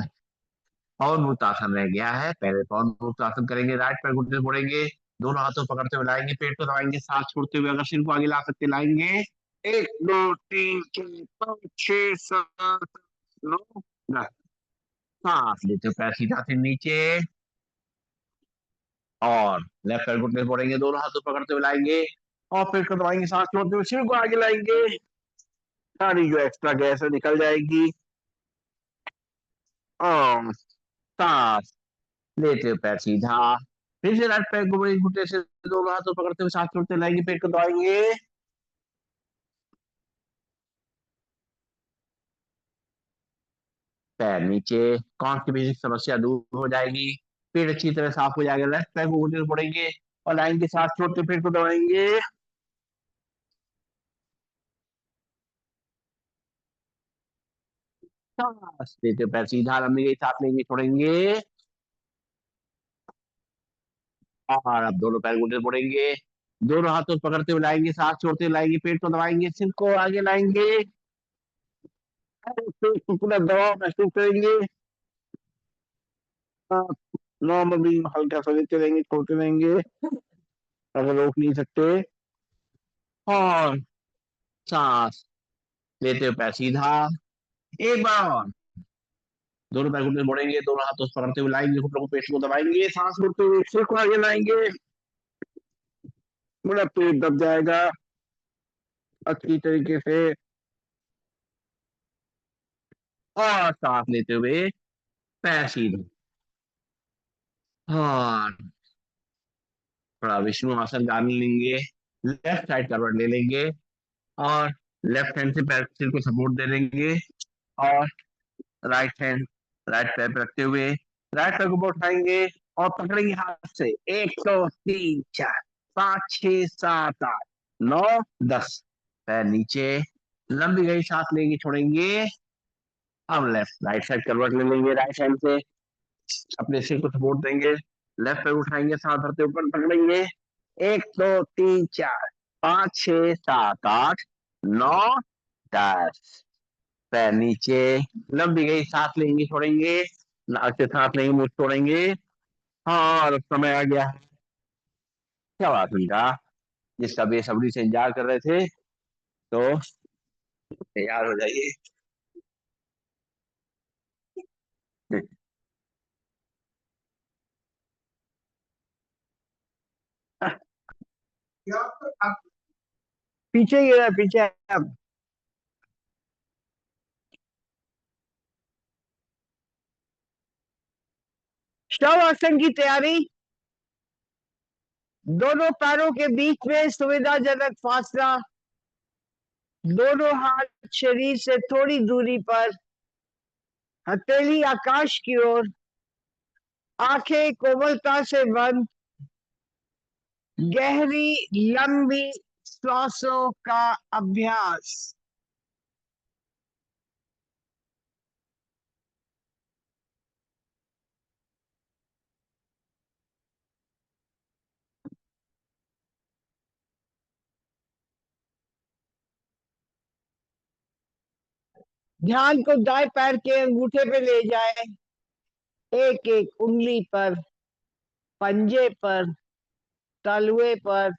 पवन मुक्त आसन रह गया है, पहले पवन मुक्त आसन करेंगे। राइट पैर घुटने से मोड़ेंगे, दोनों हाथों पकड़ते हुए लाएंगे, पेट को दबाएंगे, सांस छोड़ते हुए अगर सिर को आगे ला सकते लाएंगे। 1 2 3 4 5 6 7 8 9 10, सांस लेते हुए पैर सीधा से नीचे। और लेफ्ट पैर घुटने से मोड़ेंगे, दोनों हाथों पकड़ते हुए लाएंगे, और पेट को दबाएंगे, सांस छोड़ते हुए सिर को आगे लाएंगे, सारी जो एक्स्ट्रा गैस है निकल जाएगी। और सांस लेते हुए पैर सीधा। फिर से राइट पैर को एक घुटने से दोनों हाथों पकड़ते हुए सांस छोड़ते लाएंगे, पेट को दबाएंगे, पैर नीचे। कॉन्स्टिपेशन समस्या दूर हो जाएगी, पेट अच्छी तरह साफ हो जाएगा। लेफ्ट पैर को घुटने से पड़ेंगे और लाएंगे, सांस छोड़ते पेट को दबाएंगे, सांस लेते पैर सीधा, लंबी गई सांस लेंगे, छोड़ेंगे। और अब दोनों पैर घुटने से पड़ेंगे, दोनों हाथों से पकड़ते हुए लाएंगे, सांस छोड़ते लाएंगे, पेट को दबाएंगे, सिर को आगे लाएंगे, पेट को पूरा दबाव महसूस करेंगे। नॉर्मली हल्का सा लेते रहेंगे, छोड़ते रहेंगे अगर रोक नहीं सकते। और सांस लेते हुए पैर सीधा, एक बार और। दोनों पैर घुटने मोड़ेंगे, दोनों हाथों से पकड़ते हुए लाएंगे, घुटनों को, पेट को दबाएंगे, सांस छोड़ते हुए सिर को आगे लाएंगे, पूरा पेट दब जाएगा अच्छी तरीके से। और सांस लेते हुए पैर सीधे। और थोड़ा विष्णु आसन जान लेंगे, लेफ्ट साइड करवट ले लेंगे, और लेफ्ट हैंड से पैर सिर को सपोर्ट दे देंगे, और राइट हैंड राइट पैर पे रखते हुए राइट पैर को ऊपर उठाएंगे, और पकड़ेंगे हाथ से। 1 2 3 4 5 6 7 8 9 10, पैर नीचे। लंबी गई सांस लेंगे, छोड़ेंगे। अब लेफ्ट राइट साइड करवट ले लेंगे, राइट हैंड से अपने सिर को सपोर्ट देंगे, लेफ्ट पैर उठाएंगे, सांस भरते ऊपर पकड़ेंगे। 1 2 3 4 5 6 7 8 9 10, पैर नीचे। लंबी गई सांस लेंगे, छोड़ेंगे, नाक से सांस लेंगे, मुंह से छोड़ेंगे। हाँ, और अब समय आ गया है शवासन का, जिसका बेसब्री से इंतजार कर रहे थे, तो तैयार हो जाइए। पीछे गिरा, पीछे अब शवासन की तैयारी। दोनों पैरों के बीच में सुविधाजनक फासला दोनों हाथ शरीर से थोड़ी दूरी पर, हथेली आकाश की ओर, आंखें कोमलता से बंद, गहरी लंबी श्वासों का अभ्यास। ध्यान को दाएं पैर के अंगूठे पे ले जाए, एक एक उंगली पर, पंजे पर, तलवे पर,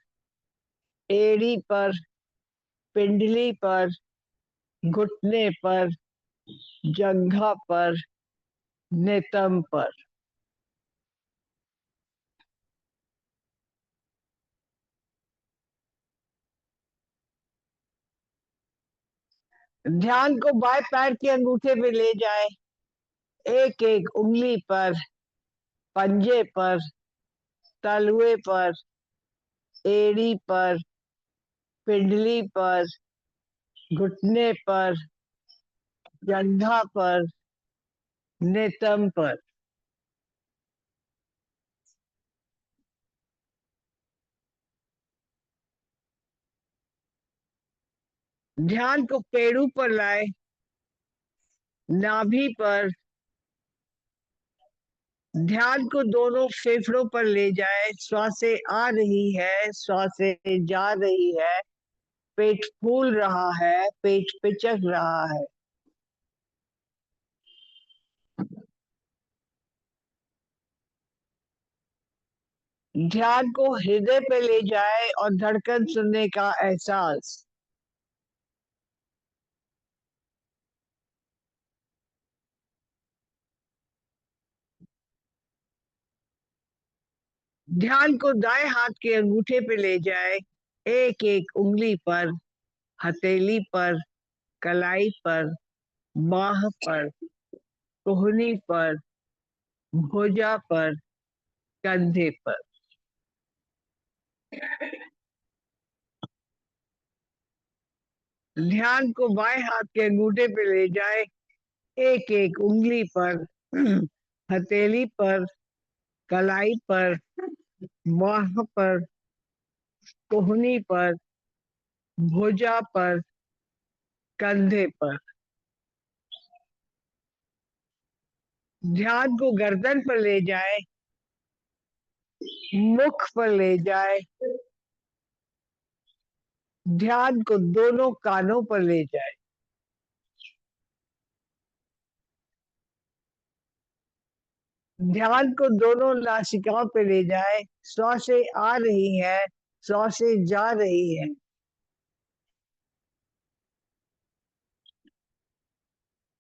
एड़ी पर, पिंडली पर, घुटने पर, जंघा पर, नेतम पर। ध्यान को बाएं पैर के अंगूठे पे ले जाए, एक एक उंगली पर, पंजे पर, तलवे पर, एड़ी पर, पिंडली पर, घुटने पर, जंघा पर, नेतम पर। ध्यान को पेड़ों पर लाए, नाभि पर। ध्यान को दोनों फेफड़ों पर ले जाए, श्वासें आ रही है, श्वासें जा रही है, पेट फूल रहा है, पेट पिचक रहा है। ध्यान को हृदय पे ले जाए और धड़कन सुनने का एहसास। ध्यान को दाएं हाथ के अंगूठे पे ले जाए, एक एक उंगली पर, हथेली पर, कलाई पर, बाह पर, कोहनी पर, भुजा पर, कंधे पर। ध्यान को बाएं हाथ के अंगूठे पे ले जाए, एक एक उंगली पर, हथेली पर, कलाई पर, बाह पर, कोहनी पर, भुजा पर, कंधे पर। ध्यान को गर्दन पर ले जाए, मुख पर ले जाए, ध्यान को दोनों कानों पर ले जाए। ध्यान को दोनों नासिकाओं पे ले जाए, श्वासें आ रही है, श्वासें जा रही है।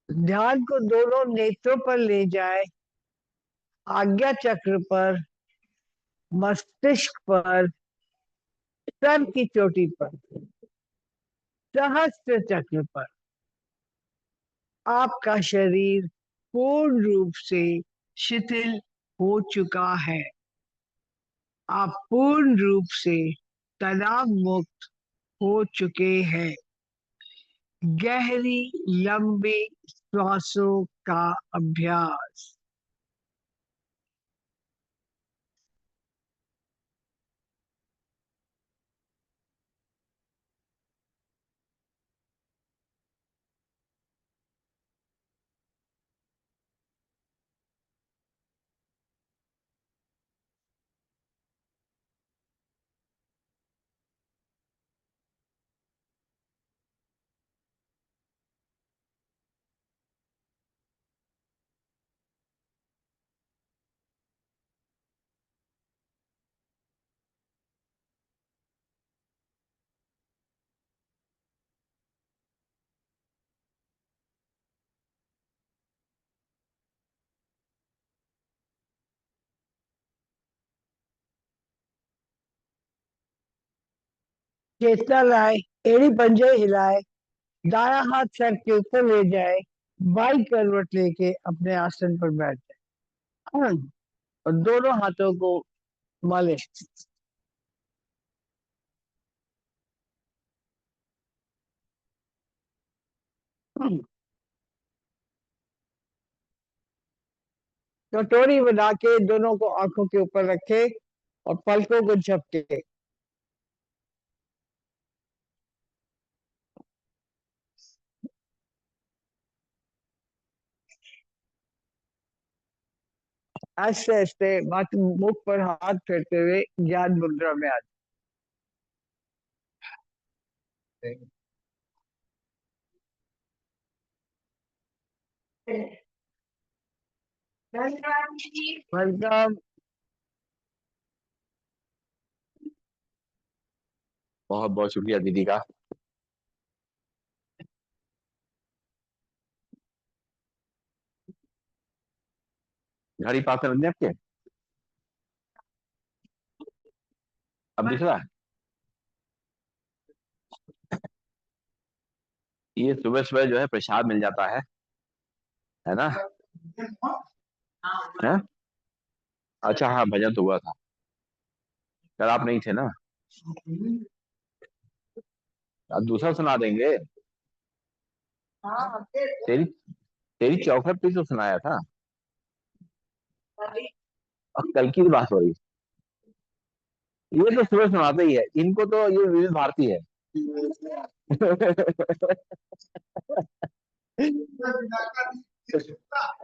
ध्यान को दोनों नेत्रों पर ले जाए, आज्ञा चक्र पर, मस्तिष्क पर, सर की चोटी पर, सहस्त्र चक्र पर। आपका शरीर पूर्ण रूप से शिथिल हो चुका है। आप पूर्ण रूप से तनाव मुक्त हो चुके हैं। गहरी लंबी श्वासों का अभ्यास। चेतना लाए, एड़ी पंजे हिलाए, दाया हाथ सर के ऊपर ले जाए, बाई करवट लेके अपने आसन पर बैठ जाए। और दोनों हाथों को मले। कटोरी बना के दोनों को आंखों के ऊपर रखे और पलकों को झपके। आस्ते आस्ते मुख पर हाथ फेरते हुए ज्ञान मुद्रा में आ जाते। वेलकम। बहुत बहुत शुक्रिया दीदी का। घड़ी पास रख दें आपके। अब दिख रहा है। ये सुबह सुबह जो है प्रसाद मिल जाता है ना। है। अच्छा हाँ, भजन तो हुआ था। कल आप नहीं थे ना। अब दूसरा सुना देंगे। तेरी तेरी चौखट पे तो सुनाया था। अब कल की बात हो रही। ये तो सुबह सुनाते ही है, इनको तो ये विविध भारती है।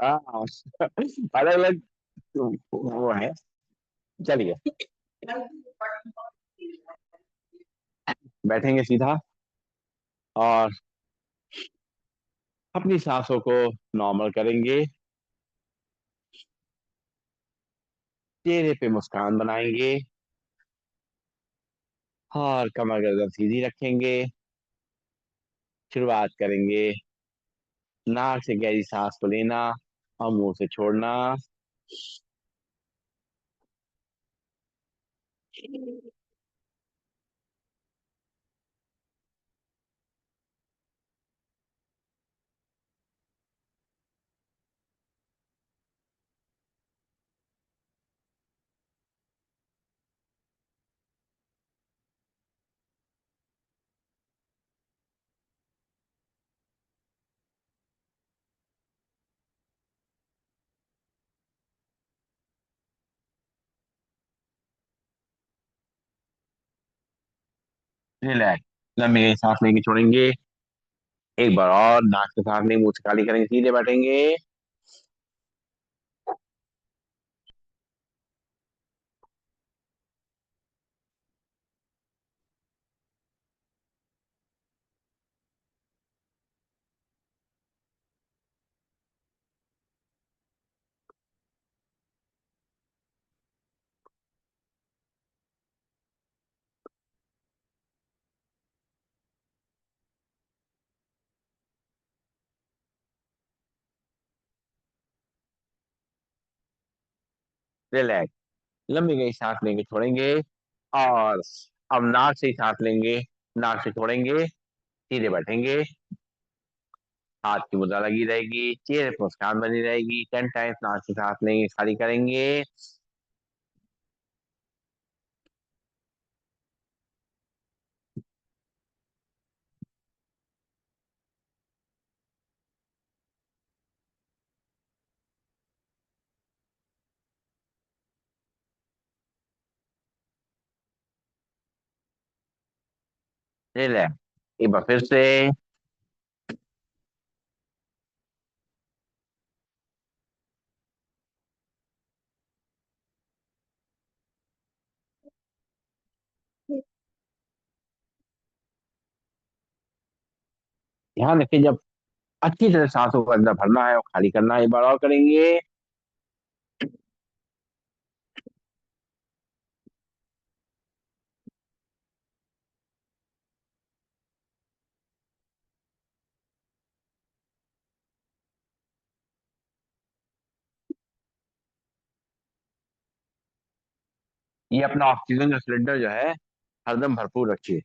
हाँ, अलग अलग वो है। चलिए, बैठेंगे सीधा और अपनी सांसों को नॉर्मल करेंगे। चेहरे पे मुस्कान बनाएंगे और कमर गर्दन सीधी रखेंगे। शुरुआत करेंगे। नाक से गहरी सांस को लेना और मुंह से छोड़ना। रिलैक्स। लंबी गहरी सांस लेंगे, छोड़ेंगे। एक बार और नाक से सांस लेंगे, मुंह से खाली करेंगे, सीधे बैठेंगे। रिलैक्स। लंबी गहरी सांस लेंगे, छोड़ेंगे। और अब नाक से ही सांस लेंगे, नाक से छोड़ेंगे, सीधे बैठेंगे। हाथ की मुद्रा लगी रहेगी, चेहरे पर मुस्कान बनी रहेगी। 10 टाइम्स नाक से सांस लेंगे, खाली करेंगे। रिलैक्स। एक बार फिर से। ध्यान रखिए, जब अच्छी तरह सांसों को अंदर भरना है और खाली करना है, एक बार और करेंगे। ये अपना ऑक्सीजन का सिलेंडर जो है हरदम भरपूर रखिए।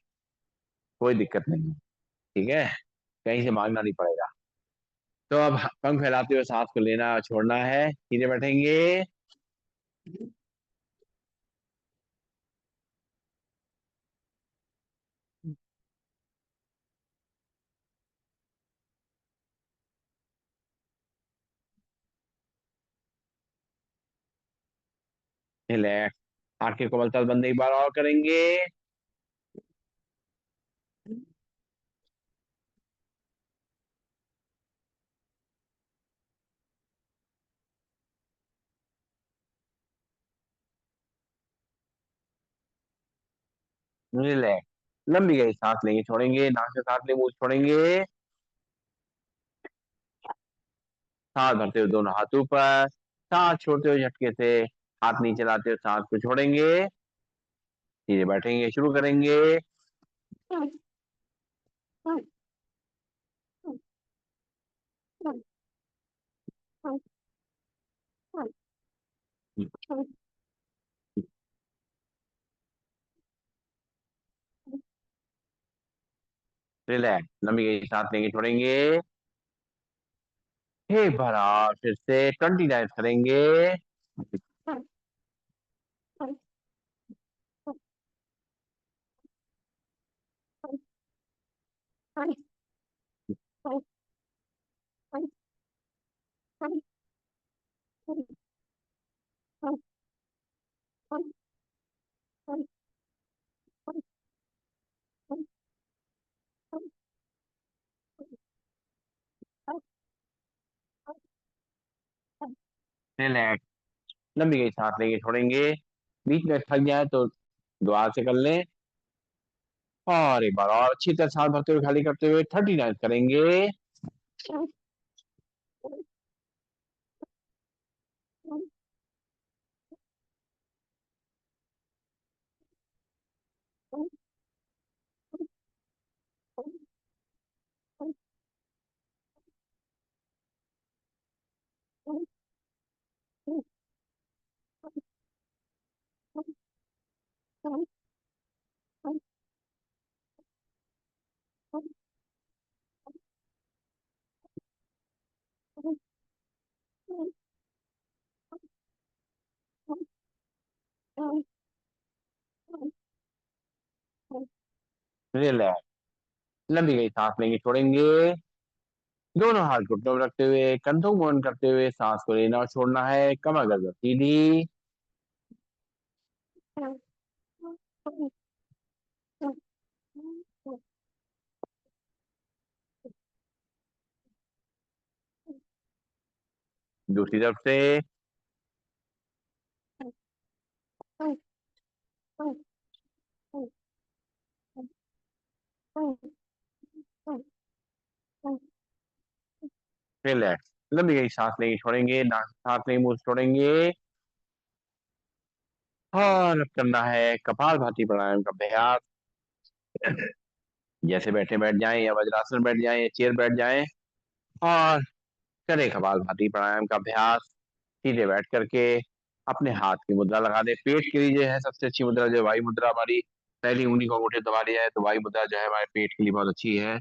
कोई दिक्कत नहीं है। ठीक है। कहीं से मांगना नहीं पड़ेगा। तो अब पंख फैलाते हुए सांस को लेना और छोड़ना है, सीधे बैठेंगे। रिलैक्स। आंखें को मलतब बंद एक बार और करेंगे। रिलैक्स। लंबी गई सांस लेंगे, छोड़ेंगे, नाक से सांस लेंगे, मुंह से छोड़ेंगे। सांस भरते हुए दोनों हाथ ऊपर, सांस छोड़ते हुए झटके से हाथ नीचे लाते हुए सांस को छोड़ेंगे। सीधे बैठेंगे, शुरू करेंगे। रिलैक्स। लंबी गई सांस लेंगे, छोड़ेंगे। एक बार और फिर से 20 टाइम्स करेंगे। रिलैक्स। लंबी गई सांस लेंगे, छोड़ेंगे। बीच में थक जाए तो दोबारा से कर लें। और एक बार और अच्छी तरह सांस भरते हुए खाली करते हुए 30 टाइम्स करेंगे। रिलैक्स। लंबी गई सांस लेंगे, छोड़ेंगे। दोनों हाथ घुटनों में रखते हुए कंधों को बंद करते हुए सांस को लेना और छोड़ना है, कमर गर्दन सीधी। दूसरी तरफ से। रिलैक्स। लंबी गई सांस लेंगे, छोड़ेंगे, नाक से सांस लेंगे, मुंह से छोड़ेंगे। और अब करना है कपाल भाती प्राणायाम का अभ्यास। जैसे बैठे बैठ जाएं या वज्रासन बैठ जाएं या चेयर बैठ जाएं। और करें कपाल भाती प्राणायाम का अभ्यास। सीधे बैठ करके अपने हाथ की मुद्रा लगा दे। पेट के लिए जो है सबसे अच्छी मुद्रा जो है वायु मुद्रा हमारी। पहली उंगली को अंगूठे दबा लिया है तो वायु मुद्रा जो है हमारे पेट के लिए बहुत अच्छी है,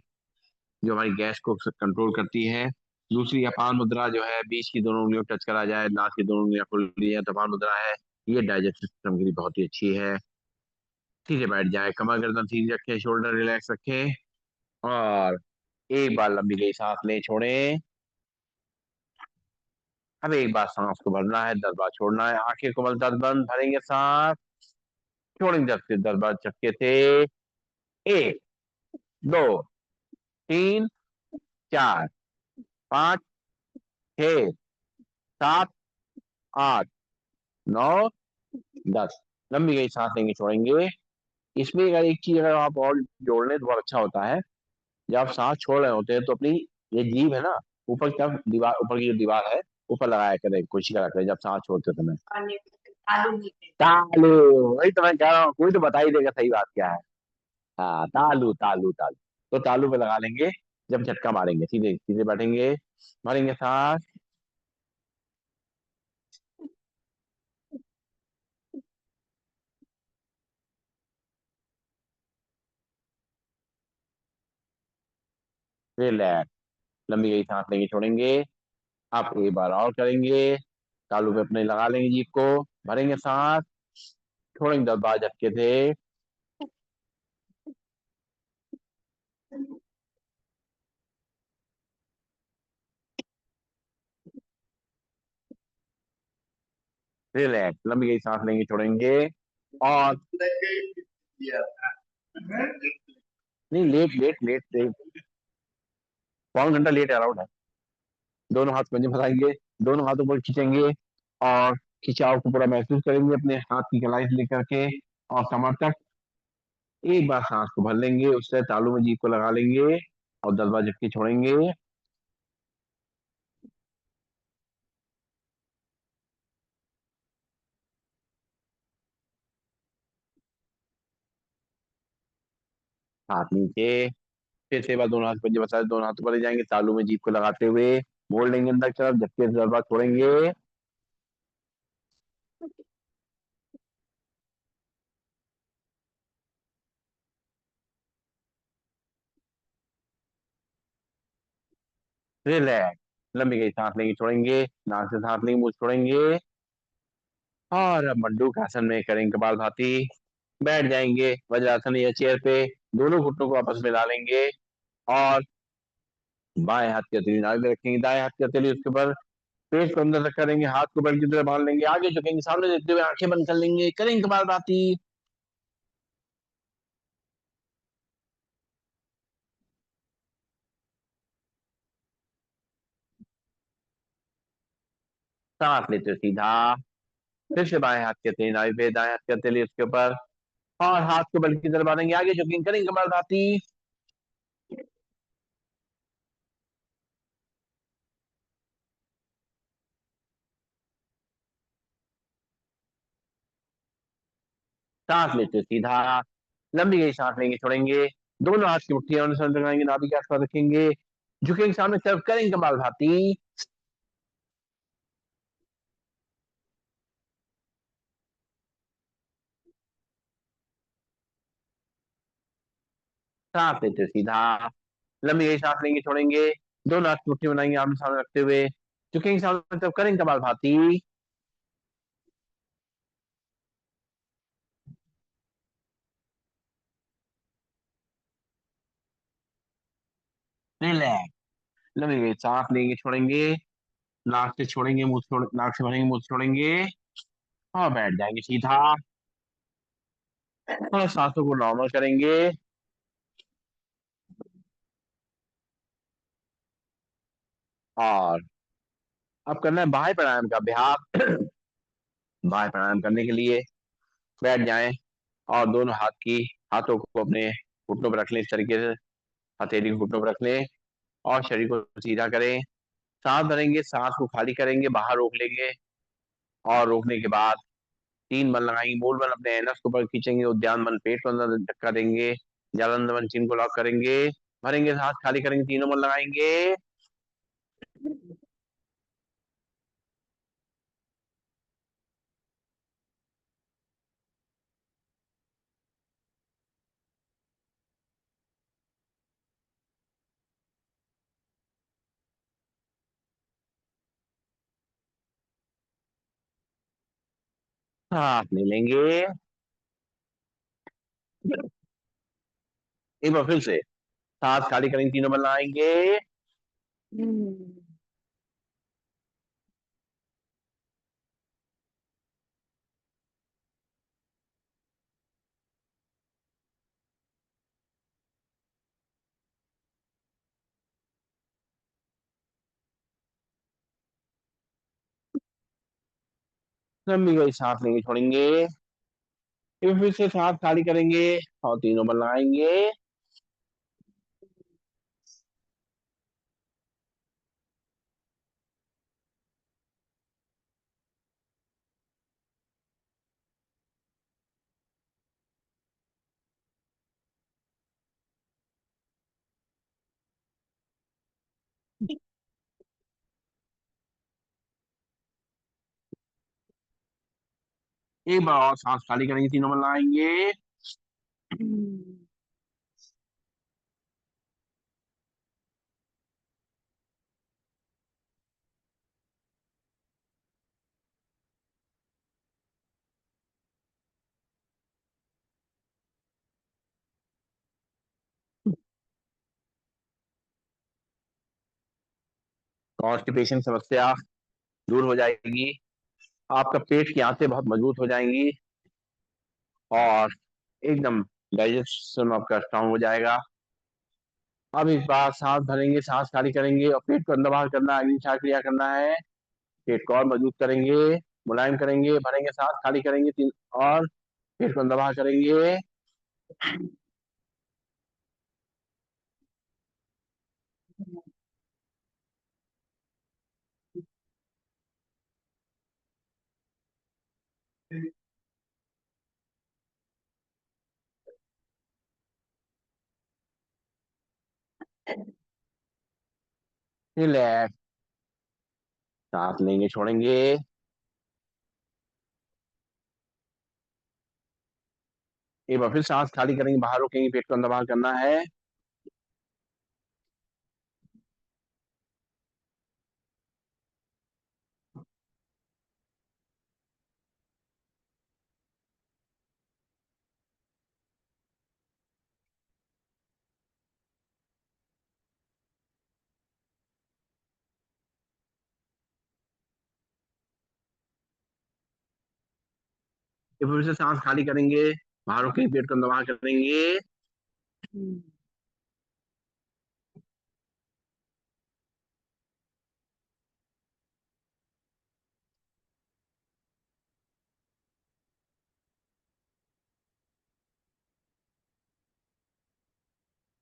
जो हमारी गैस को कंट्रोल करती है। दूसरी अपान मुद्रा जो है बीच की दोनों उंगलियों को टच करा जाए, नाक की दोनों उंगलियां खुल रही है तो अपान मुद्रा है। ये डाइजेस्टिव सिस्टम के लिए बहुत ही अच्छी है। सीधे बैठ जाए, कमर गर्दन सीधी रखें, शोल्डर रिलैक्स रखें। और एक बार लंबी गई सांस लें, छोड़ें। अब एक बार सांस को भरना है, 10 बार छोड़ना है। आंखें को बल 10 बंद, भरेंगे सांस, छोड़ेंगे 10 बार चक्के से। 1, 2, 3, 4, 5, 6, 7, 8, 9, 10। लंबी गई सांस लेंगे, छोड़ेंगे। इसमें अगर एक चीज अगर आप और जोड़ लें तो बहुत अच्छा होता है। जब आप सांस छोड़ रहे होते हैं तो अपनी ये जीभ है ना, ऊपर की तरफ दीवार, ऊपर की जो दीवार है ऊपर लगाया करें, कोशिश करा करें जब सांस छोड़ते समय। तालू। वही तो मैं कह रहा हूँ, कोई तो बता ही देगा सही बात क्या है। हाँ, तालू तालू तालू। तो तालू पे लगा लेंगे जब झटका मारेंगे। सीधे सीधे बैठेंगे, मारेंगे सांस। रिलैक्स। लंबी गई सांस लेंगे, छोड़ेंगे। आप एक बार और करेंगे। तालू पे अपने लगा लेंगे जीभ को, भरेंगे सांस, छोड़ेंगे 10 बार झटके से। रिलैक्स, लंबी गई सांस लेंगे, छोड़ेंगे। और नहीं, लेट लेट लेट लेट, पौन घंटा लेट अलाउड है। दोनों हाथ पंजे फंसाएंगे, दोनों हाथों पर खींचेंगे, और खिंचाव को पूरा महसूस करेंगे अपने हाथ की कलाई से लेकर के और कमर तक। एक बार सांस को भर लेंगे, उससे तालू में जीभ को लगा लेंगे और 10 बार झटके छोड़ेंगे। हाथ नीचे, फिर से बार दोनों हाथ पंजे फंसाए, दोनों हाथों पर ले जाएंगे, तालू में जीभ को लगाते हुए मोड़ लेंगे अंदर की तरफ, झटके से 10 बार छोड़ेंगे। रिलैक्स, लंबी गई सांस लेंगे, छोड़ेंगे, नाक से सांस लेंगे, मुंह से छोड़ेंगे। और अब मंडूक आसन में करेंगे कपालभाति। बैठ जाएंगे वज्रासन या चेयर पे, दोनों घुटनों को आपस में ला लेंगे, और बाएं हाथ की हथेली नाक में रखेंगे, दाएं हाथ की हथेली उसके ऊपर, पेट को अंदर तक करेंगे, हाथ को बेल्ट की तरह बांध लेंगे, आगे झुकेंगे, सामने देखते हुए आंखें बंद कर लेंगे, करेंगे कपालभाति। सांस लेते सीधा, फिर से बाएं हाथ की हथेली नाभि पे, दाएं हाथ की हथेली उसके ऊपर, और हाथ को बेल्ट की तरह बांधेंगे, आगे झुकेंगे, करेंगे कपालभाति। सांस लेते सीधा, लंबी गई सांस लेंगे, छोड़ेंगे, दोनों हाथ की मुट्ठियां उन्हें संग लगाएंगे, नाभि के आसपास रखेंगे, झुकेंगे सामने की तरफ, करेंगे कपालभाति। सांस लेते सीधा, लंबी गई सांस लेंगे, छोड़ेंगे, दोनों हाथ की मुट्ठी बनाएंगे आमने सामने रखते हुए, झुकेंगे सामने की तरफ, करेंगे कपालभाति। रिलैक्स, लंबी गई सांस लेंगे, छोड़ेंगे, नाक से छोड़ेंगे, मुंह से छोड़, नाक से भरेंगे, मुंह से छोड़ेंगे, और बैठ जाएंगे सीधा। थोड़ा सांसों को नॉर्मल करेंगे, और अब करना है बाह्य प्राणायाम का अभ्यास। बाह्य प्राणायाम करने के लिए बैठ जाएं, और दोनों हाथों को अपने घुटनों पर रख लें, इस तरीके से हथेली को घुटनों पर रख लें, और शरीर को सीधा करें। सांस भरेंगे, सांस को खाली करेंगे, बाहर रोक लेंगे, और रोकने के बाद 3 बल लगाएंगे, मूल बल अपने एनस के ऊपर खींचेंगे, उद्यान बल पेट को अंदर धक्का देंगे, जालंधर बल चिन्ह को लॉक करेंगे, भरेंगे, सांस खाली करेंगे, 3 बल लगाएंगे। सांस ले लेंगे, एक बार फिर से सांस खाली करेंगे, 3 बल लगाएंगे। लंबी गई सांस लेंगे, छोड़ेंगे, एक बार फिर से सांस खाली करेंगे, और 3 बल लगाएंगे। एक बार और सांस खाली करेंगे, 3 बल लगाएंगे। कॉन्स्टिपेशन समस्या दूर हो जाएगी, आपका पेट की आंतें बहुत मजबूत हो जाएंगी और एकदम डाइजेशन आपका स्ट्रांग हो जाएगा। अब इस बार सांस भरेंगे, सांस खाली करेंगे और पेट को अंदर बाहर करना है, अग्नि छाप क्रिया करना है। पेट को और मजबूत करेंगे, मुलायम करेंगे, भरेंगे सांस, खाली करेंगे तीन, और पेट को अंदर बाहर करेंगे। रिलैक्स, सांस लेंगे, छोड़ेंगे। एक बार फिर सांस खाली करेंगे, बाहर रोकेंगे, पेट को अंदर बाहर करना है। एक बार फिर से सांस खाली करेंगे, बाहर रोकेंगे, पेट को अंदर बाहर करेंगे।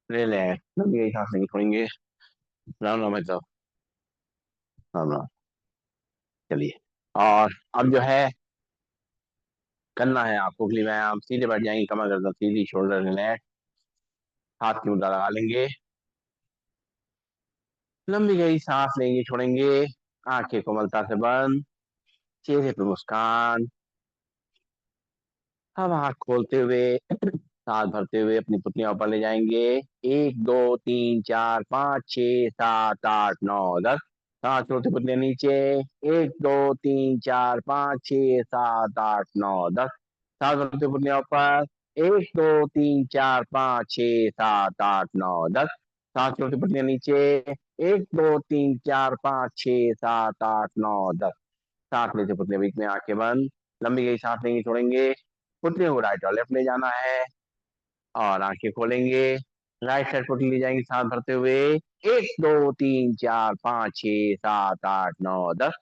रिलैक्स, लंबी गई सांस लेंगे, छोड़ेंगे। राम राम भाई साहब, राम राम। चलिए, और अब जो है करना है आपको कि मैं आप सीधे बैठ जाएंगे, कमर गर्दन सीधी, शोल्डर रिलैक्स, हाथ की मुद्रा लगा लेंगे। लंबी गई सांस लेंगे, छोड़ेंगे। आंखें कोमलता से बंद, चेहरे पे मुस्कान। अब आंख खोलते हुए, सांस भरते हुए अपनी पुतलियां ऊपर ले जाएंगे। 1 2 3 4 5 6 7 8 9 10। सांस छोड़ते पुतलियां नीचे। 1 2 3 4 5 6 7 8 9 10। सांस भरते पुतलियां ऊपर। 1 2 3 4 5 6 7 8 9 10। सांस छोड़ते पुतलियां नीचे। 1 2 3 4 5 6 7 8 9 10। सांस लेते पुतलियां बीच में, आंखें बंद। लंबी गई सांस लेंगे, छोड़ेंगे। पुतलियों को राइट और लेफ्ट ले जाना है, और आंखें खोलेंगे। राइट साइड पुतली ले जाएंगे सांस भरते हुए। 1 2 3 4 5 6 7 8 9 10।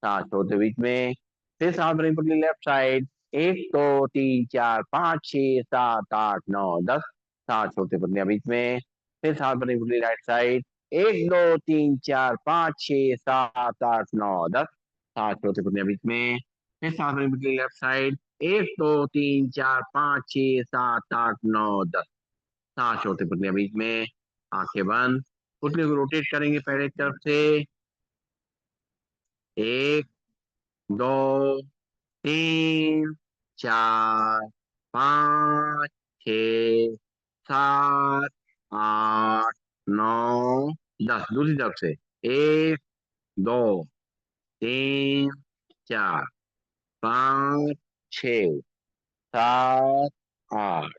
सांस छोड़ते बीच में। फिर सांस भरेंगे पुतली लेफ्ट साइड। 1 2 3 4 5 6 7 8 9 10। सांस छोड़ते पुतलियां बीच में। फिर सांस भरेंगे पुतली राइट साइड। 1 2 3 4 5 6 7 8 9 10। सांस छोड़ते पुतलियां बीच में। फिर सांस भरेंगे पुतली लेफ्ट साइड। 1 2 3 4 5 6 7 8 9 10। सांस छोड़ते पुतलियां बीच में, आंखें बंद। पुतलियों को रोटेट करेंगे पहले एक तरफ से। 1 2 3 4 5 6 7 8 9 10। दूसरी तरफ से। 1 2 3 4 5 6 7 8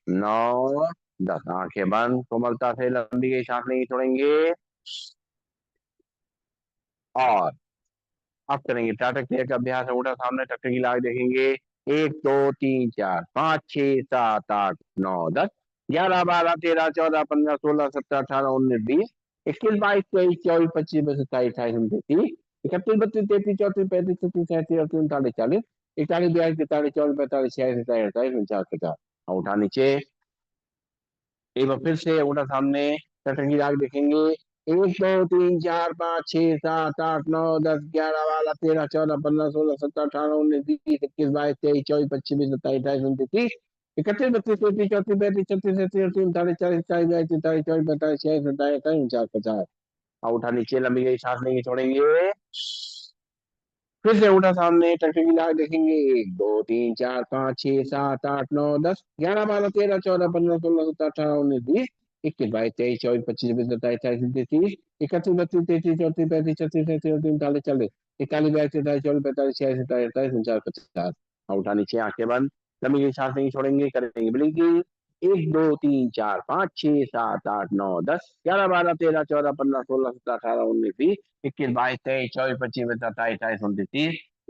9 10। आंखें बंद, कोमलता से लंबी गई सांस लेंगे, छोड़ेंगे। और अब करेंगे टाटा क्रिया का अभ्यास है। उल्टा सामने टक्कर की लाग देखेंगे। 1 2 3 4 5 6 7 8 9 10। 11 12 13 14 15 16 17 18 19 20 21 22 23 24 25 26 27 28 29 30 31 32 33 34 35 36 37 38 39 40 41 42 43 44 45 46 47 48 49 50। उठा नीचे। एक बार फिर से उल्टा सामने टटंगी राग देखेंगे। 1 2 3 4 5 6 7 8 9 10 11 12 13 14 15 16 17 18 19 20 21 22 23 24 25 26 27 28 29 30 31 32 33 34 35 36 37 38 39 40 41 42 43 44 45 46 47 48 49 50। और उठा नीचे, लंबी गई सांस लेंगे, छोड़ेंगे। फिर से उठा सामने टकटकी लगा देखेंगे। 1 2 3 4 5 6 7 8 9 10 11 12 13 14 15 16 17 18 19 20 21 22 23 24 25 26 27 28 29 30 31 32 33 34 35 36 37 38 39 40 41 42 43 44 45 46 47 48 49 50। और उठा नीचे, आंखें बंद। लंबी गई सांस नहीं छोड़ेंगे, करेंगे ब्लिंकिंग। 1 2 3 4 5 6 7 8 9 10 11 12 13 14 15 16 17 18 19 20 21 22 23 24 25 27 28 29 30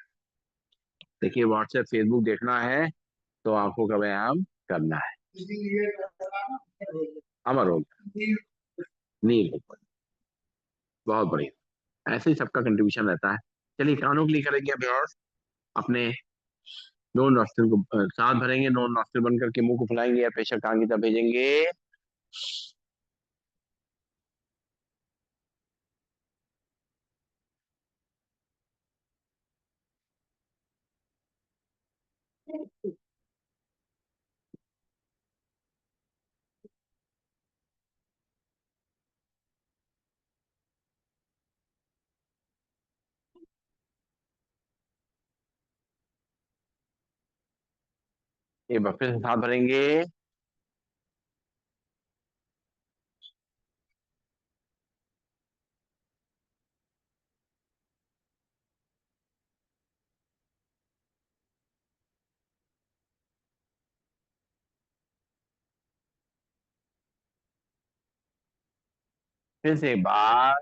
देखिए, व्हाट्सएप फेसबुक देखना है तो आंखों का व्यायाम करना है। अमर हो गया, नील हो गया। बहुत बढ़िया। ऐसे ही सबका कंट्रीब्यूशन रहता है। चलिए, कानों के लिए करेंगे अभी और अपने नोन नॉस्ट्रिल को सांस भरेंगे, नोन नॉस्ट्रिल बंद करके मुंह को फुलाएंगे या प्रेशर कान की तरफ भेजेंगे। ये फिर से सांस भरेंगे। फिर से एक बार।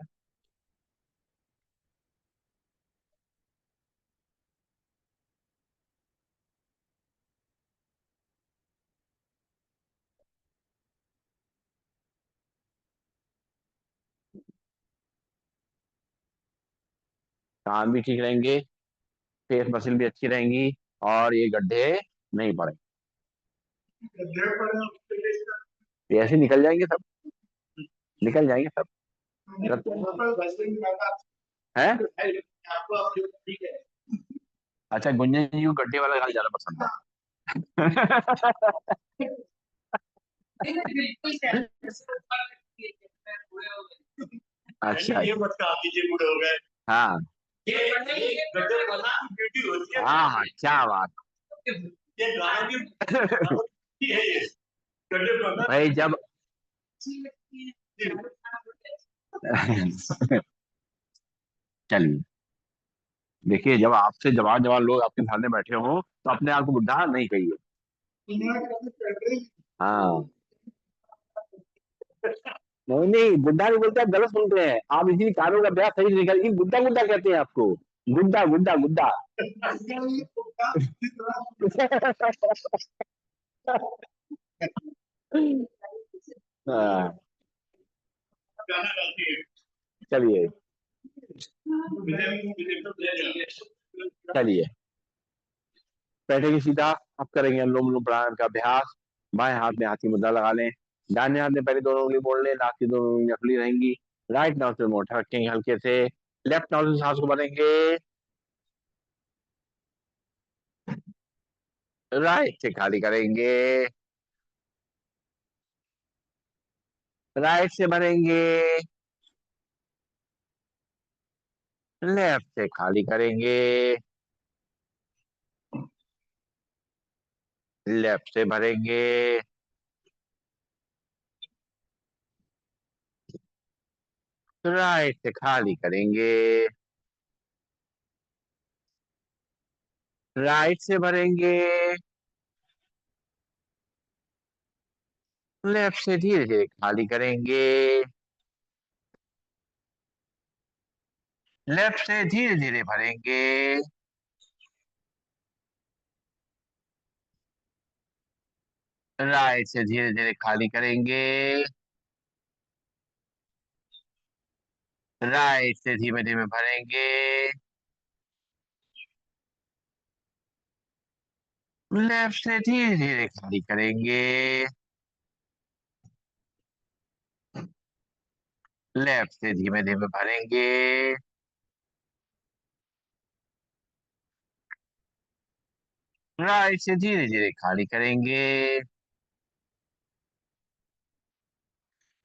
कान भी ठीक रहेंगे, फेस मसल भी अच्छी रहेंगी, और ये गड्ढे नहीं पड़ेंगे। ये ऐसे निकल जाएंगे सब, निकल जाएंगे सब। है। अच्छा, गुंजन जी को गड्ढे वाला गाल ज्यादा पसंद है। अच्छा, ये मत कहा कीजिए बूढ़े हो गए। हाँ। हाँ हाँ, क्या बात। ये गाना भी है ये। भाई जब चलिए, देखिए, जब आपसे जवान जवान लोग आपके सामने बैठे हो तो अपने आप को बुढ़ा नहीं कहिए। हाँ। नहीं नहीं, बुड्ढा नहीं बोलते, आप गलत सुन रहे हैं। आप इसी कानों का अभ्यास सही से निकालिए। गुड्डा गुड्डा कहते हैं आपको। गुड्डा गुड्डा गुड्डा। हाँ। चलिए, चलिए, बैठेंगे सीधा। अब करेंगे अनुलोम विलोम प्राणायाम का अभ्यास। बाएं हाथ में हाथी मुद्रा लगा लें। दाहिने हाथ में पहले दोनों उंगली मोड़ लें, लास्ट की दोनों उंगलियां खुली रहेंगी। राइट नाउ से मोटा रखेंगे हल्के से। लेफ्ट नाउ से सांस को भरेंगे। राइट से खाली करेंगे। राइट से भरेंगे। लेफ्ट से खाली करेंगे। लेफ्ट से भरेंगे। राइट से खाली करेंगे। राइट से भरेंगे। लेफ्ट से धीरे धीरे खाली करेंगे। लेफ्ट से धीरे धीरे भरेंगे। राइट से धीरे धीरे खाली करेंगे। राइट से धीमे धीमे भरेंगे। लेफ्ट से धीरे धीरे खाली करेंगे। लेफ्ट से धीमे धीमे भरेंगे। राइट से धीरे धीरे खाली करेंगे।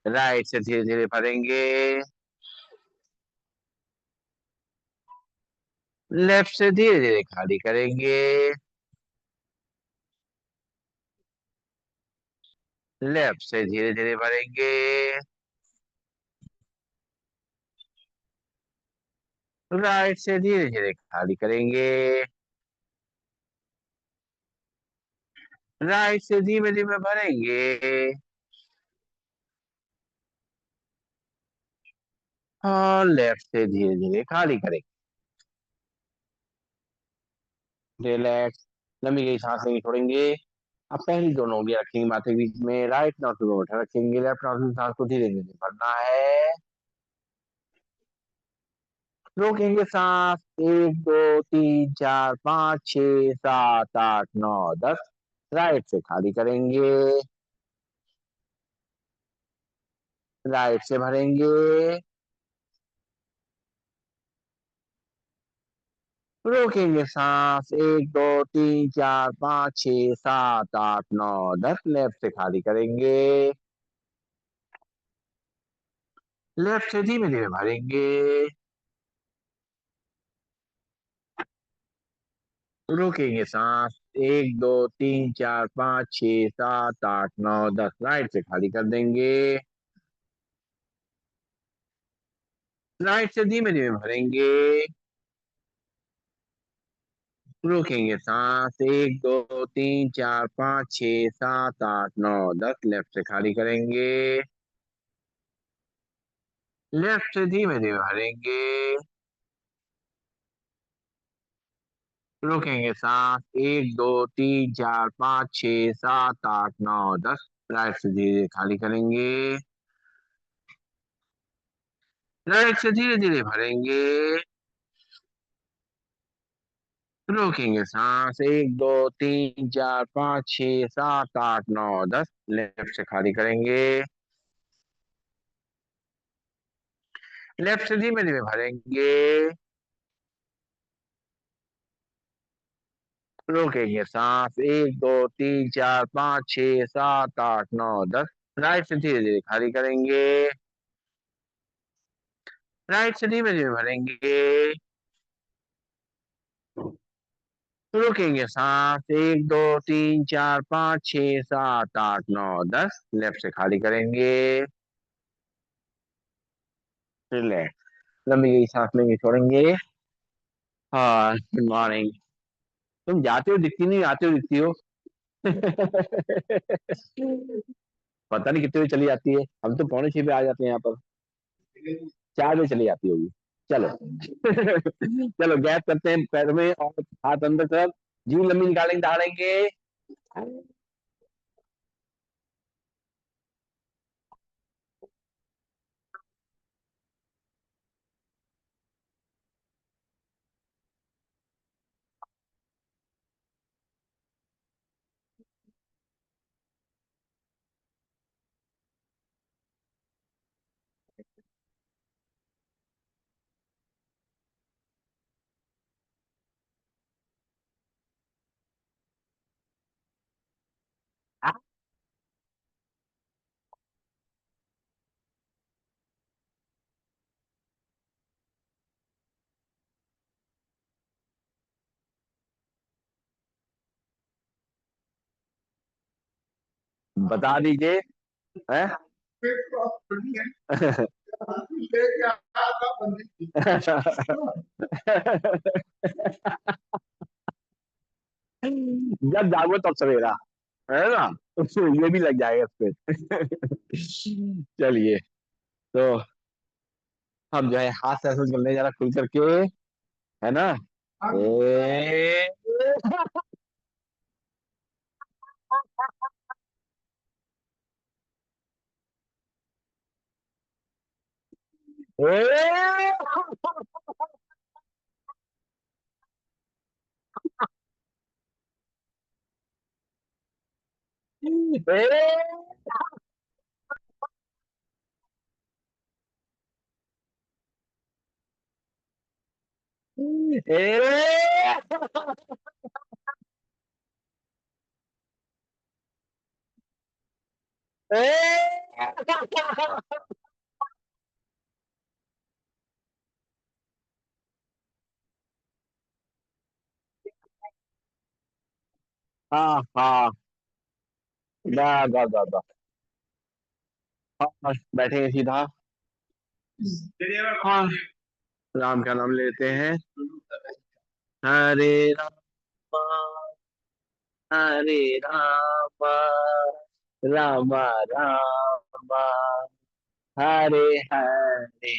राइट से धीरे धीरे भरेंगे। लेफ्ट से धीरे धीरे खाली करेंगे। लेफ्ट से धीरे धीरे भरेंगे। राइट से धीरे धीरे खाली करेंगे। राइट से धीमे धीमे भरेंगे और लेफ्ट से धीरे धीरे खाली करेंगे। रिलैक्स। लंबी गई सांस लेंगे, छोड़ेंगे। अब पहली दोनों उंगलियां रखेंगे माथे के बीच में, राइट नोstril में उठा रखेंगे, लेफ्ट नोstril में सांस को धीरे धीरे भरना है। रोकेंगे सांस। 1 2 3 4 5 6 7 8 9 10। राइट से खाली करेंगे, राइट से भरेंगे। रोकेंगे सांस। 1 2 3 4 5 6 7 8 9 10। लेफ्ट से खाली करेंगे, लेफ्ट से धीमे धीमे भरेंगे। रोकेंगे सांस। 1 2 3 4 5 6 7 8 9 10। राइट से खाली कर देंगे, राइट से धीमे धीमे भरेंगे। रोकेंगे सांस। 1 2 3 4 5 6 7 8 9 10। लेफ्ट से खाली करेंगे, लेफ्ट से धीमे धीमे भरेंगे। रोकेंगे सांस। 1 2 3 4 5 6 7 8 9 10। राइट से धीरे खाली करेंगे, राइट से धीरे धीरे भरेंगे। रोकेंगे सांस। 1 2 3 4 5 6 7 8 9 10। लेफ्ट से खाली करेंगे, लेफ्ट से धीमे धीमे भरेंगे। रोकेंगे सांस। 1 2 3 4 5 6 7 8 9 10। राइट से धीरे धीरे खाली करेंगे, राइट से धीमे धीमे भरेंगे। रोकेंगे सांस। 1 2 3 4 5 6 7 8 9 10। लेफ्ट से खाली करेंगे, रिलैक्स। लंबी गई सांस लेंगे, छोड़ेंगे। हाँ, गुड मॉर्निंग। तुम जाते हो दिखती नहीं, आते हो दिखती हो। पता नहीं कितने बजे चली जाती है, हम तो पौने 6 पे आ जाते हैं यहाँ पर। 4 बजे चली जाती होगी। चलो। चलो गैप करते हैं पैर में और हाथ अंदर तरफ, जीभ लंबी निकालेंगे, दहाड़ेंगे। बता दीजिए। हैं? जब जागो तब सवेरा, है ना। ये भी लग जाएगा इस पे। चलिए, तो हम जो है हाथ से ऐसे चलने जरा खुल करके, है ना। ए, ए, ए, ए, ए, हाँ हाँ, बस। हाँ, बैठेंगे सीधा। हाँ, राम का नाम लेते हैं। हरे राम, हरे राम राम राम हरे हरे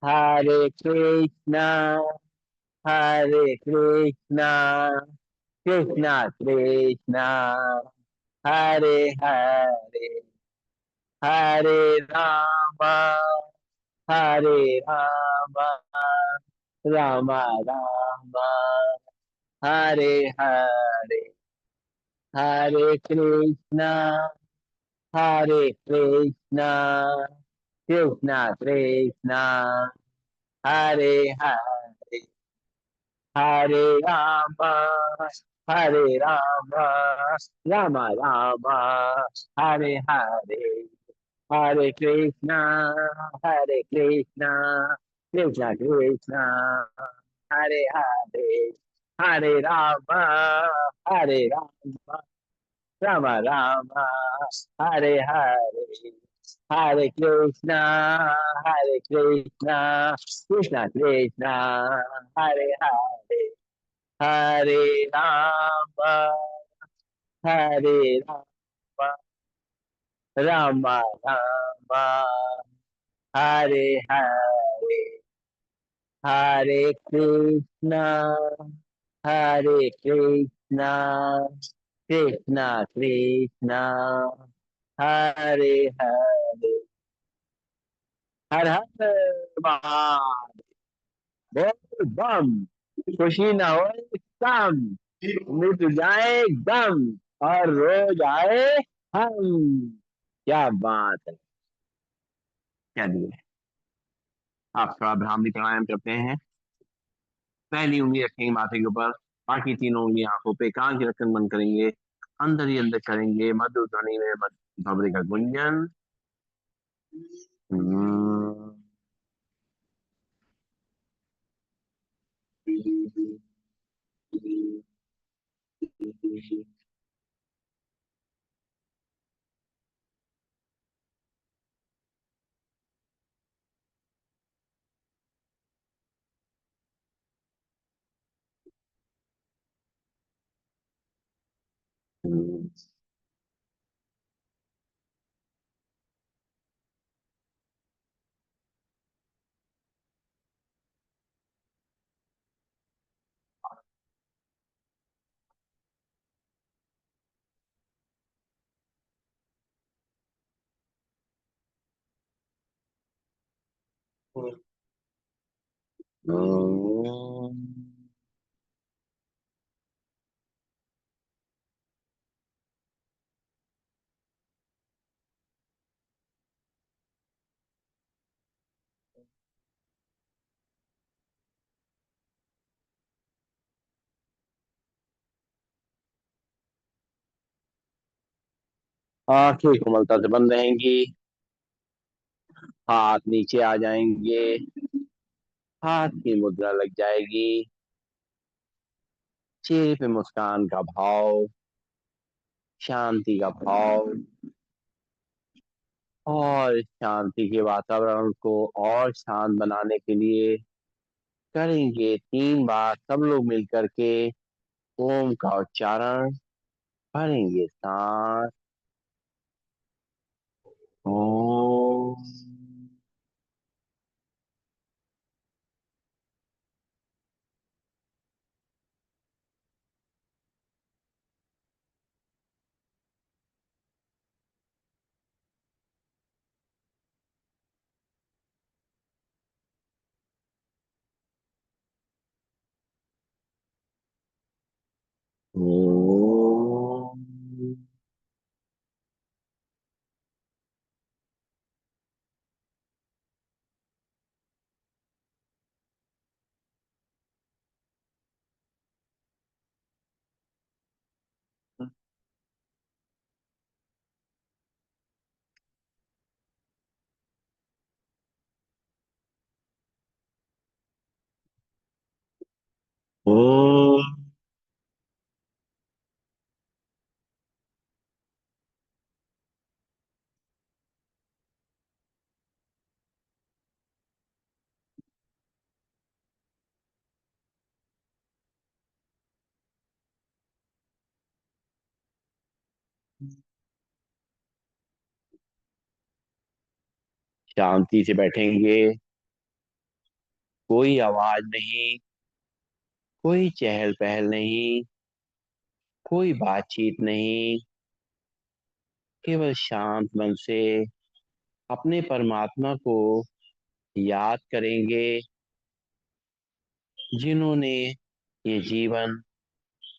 हरे कृष्णा हरे कृष्णा कृष्णा कृष्णा हरे हरे हरे राम हरे राम राम राम हरे हरे हरे कृष्णा हरे कृष्णा कृष्णा कृष्णा हरे हरे हरे राम हरे राम राम राम हरे हरे हरे कृष्णा कृष्णा कृष्णा हरे हरे हरे राम राम राम हरे हरे हरे कृष्णा कृष्णा कृष्णा हरे हरे हरे राम हरे राम राम राम हरे हरे हरे कृष्णा कृष्णा कृष्णा कृष्णा हरे हरे हर हर महादेव बोल बम खुशी न हो कम मिट जाए गम और रो जाए हम क्या बात है चलिए आप थोड़ा भ्रामरी प्राणायाम करते हैं पहली उंगली रखेंगे माथे के ऊपर बाकी तीनों उंगली आंखों पे कान के रखकर बंद करेंगे अंदर ही अंदर करेंगे मधुर ध्वनि में भवरे का गुंजन हम्म। आंखें कोमलता से बंद रहेंगी हाथ नीचे आ जाएंगे हाथ की मुद्रा लग जाएगी चेहरे पे मुस्कान का भाव शांति का भाव और शांति के वातावरण को और शांत बनाने के लिए करेंगे 3 बार सब लोग मिलकर के ओम का उच्चारण भरेंगे सांस ओम ओम ओम शांति से बैठेंगे, कोई आवाज नहीं, कोई चहल पहल नहीं, कोई बातचीत नहीं, केवल शांत मन से अपने परमात्मा को याद करेंगे, जिन्होंने ये जीवन,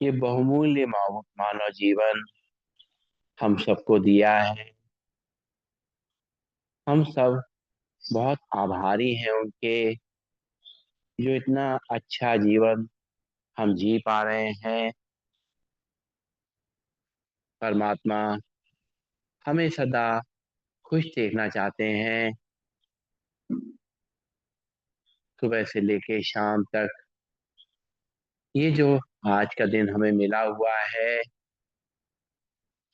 ये बहुमूल्य मानव जीवन हम सबको दिया है। हम सब बहुत आभारी हैं उनके, जो इतना अच्छा जीवन हम जी पा रहे हैं। परमात्मा हमें सदा खुश देखना चाहते हैं, सुबह से लेके शाम तक। ये जो आज का दिन हमें मिला हुआ है,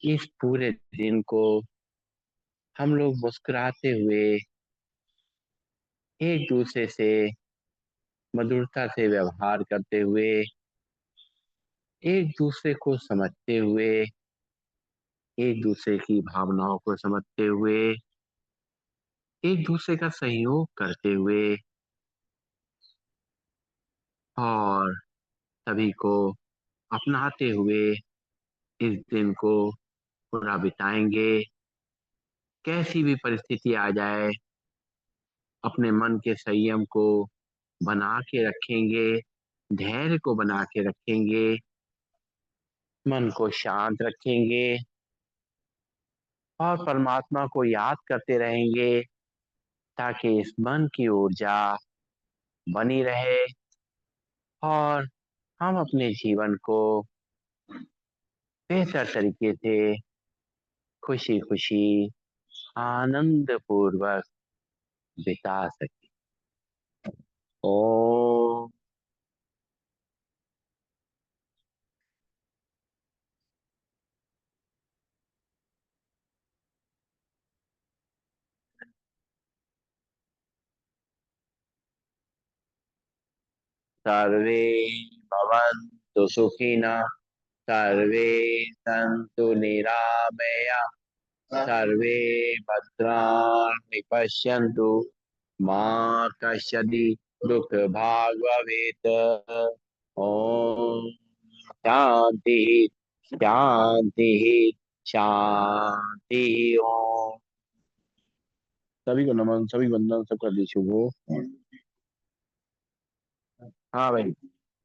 इस पूरे दिन को हम लोग मुस्कुराते हुए, एक दूसरे से मधुरता से व्यवहार करते हुए, एक दूसरे को समझते हुए, एक दूसरे की भावनाओं को समझते हुए, एक दूसरे का सहयोग करते हुए, और सभी को अपनाते हुए इस दिन को पूरा बिताएंगे। कैसी भी परिस्थिति आ जाए, अपने मन के संयम को बना के रखेंगे, धैर्य को बना के रखेंगे, मन को शांत रखेंगे, और परमात्मा को याद करते रहेंगे, ताकि इस मन की ऊर्जा बनी रहे, और हम अपने जीवन को बेहतर तरीके से खुशी खुशी आनंद पूर्वक बिता सके। ओम सर्वे भवन्तु सुखिनः, सर्वे सन्तु निरामया, सर्वे भद्राणि पश्यन्तु, मा कश्चित् दुःखभाग् भवेत्। ओम शांति शांति शांति। ओम। सभी को नमन, सभी वंदन, सबका दी शुभ हो। हाँ भाई,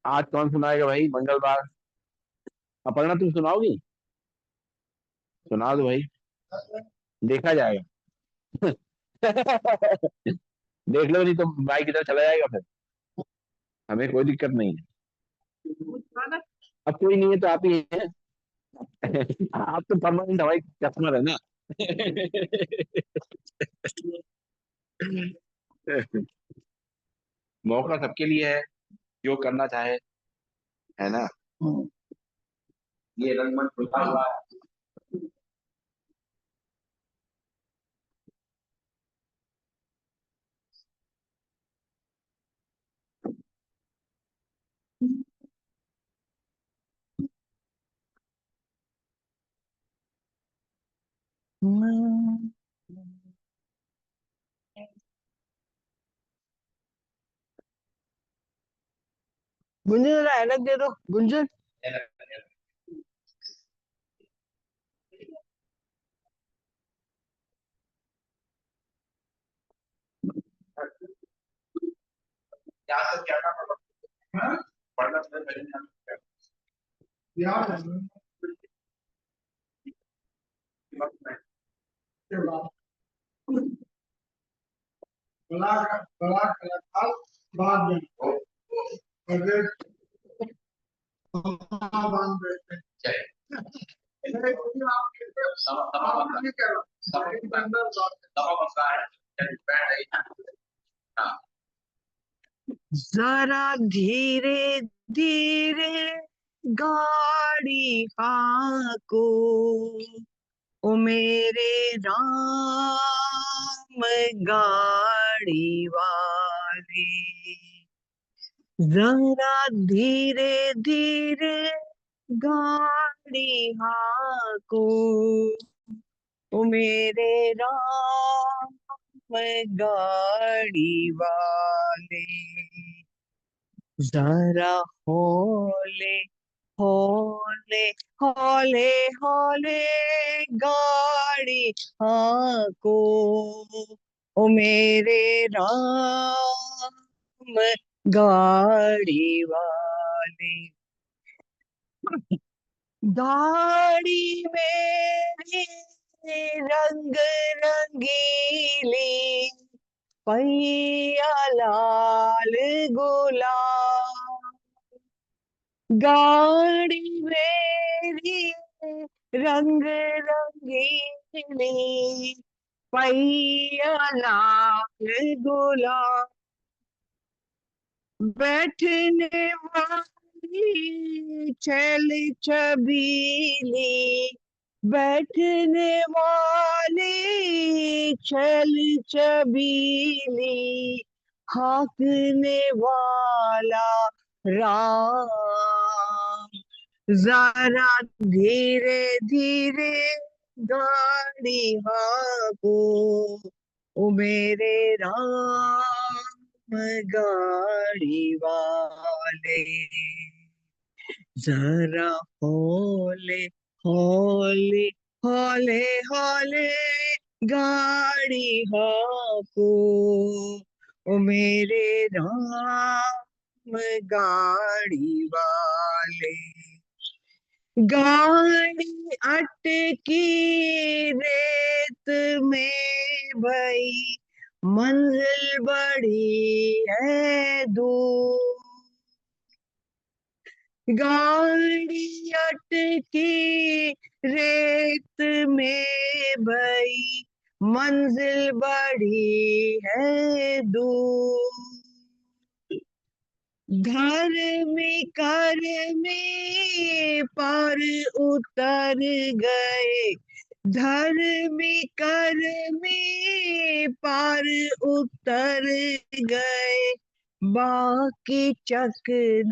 आज कौन सुनाएगा भाई? मंगलवार। अपर्णा तुम सुनाओगी? सुना दो भाई, देखा जाएगा। देख लो, नहीं तो भाई किधर चला जाएगा फिर। हमें कोई दिक्कत नहीं है। अब कोई नहीं है तो आप ही हैं। आप तो परमानेंट हमारी कस्टमर है ना। मौका सबके लिए है, जो करना चाहे, है ना। ये रंगमंच खुला हुआ है। गुंजन डायलॉग दे दो गुंजन। क्या तो क्या था मतलब? हाँ? पढ़ना तो पहले याद है। बड़ा बड़ा कलाकार बाद में अगर बांध देते हैं। चलिए। आप ये कह रहा हूँ। जरा धीरे धीरे गाड़ी हाको, ओ मेरे राम गाड़ी वाले। जरा धीरे धीरे गाड़ी हाँको, ओ मेरे राम गाड़ी वाले, जरा हौले हौले हौले हौले गाड़ी हाँको, ओ मेरे राम गाड़ी वाले। गाड़ी मेरी रंग रंगीली, पहिया लाल गुलाब, गाड़ी मेरी रंग रंगीली, पहिया लाल गुलाब, बैठने वाली छल छबीली, बैठने वाली छल छबीली, हाँकने वाला राम, जरा धीरे धीरे गाड़ी हाँको, ओ मेरे राम गाड़ी वाले, जरा हौले हौले हौले हौले गाड़ी हाँको, ओ मेरे राम गाड़ी वाले। गाड़ी अटकी रेत में भई, मंजिल बड़ी है दूर, गाड़ी अटकी रेत में भई, मंजिल बड़ी है दूर, धर्मी कर्मी पर उतर गए, धर्मी कर्मी पार उतर गए, बाकी चकनाचूर,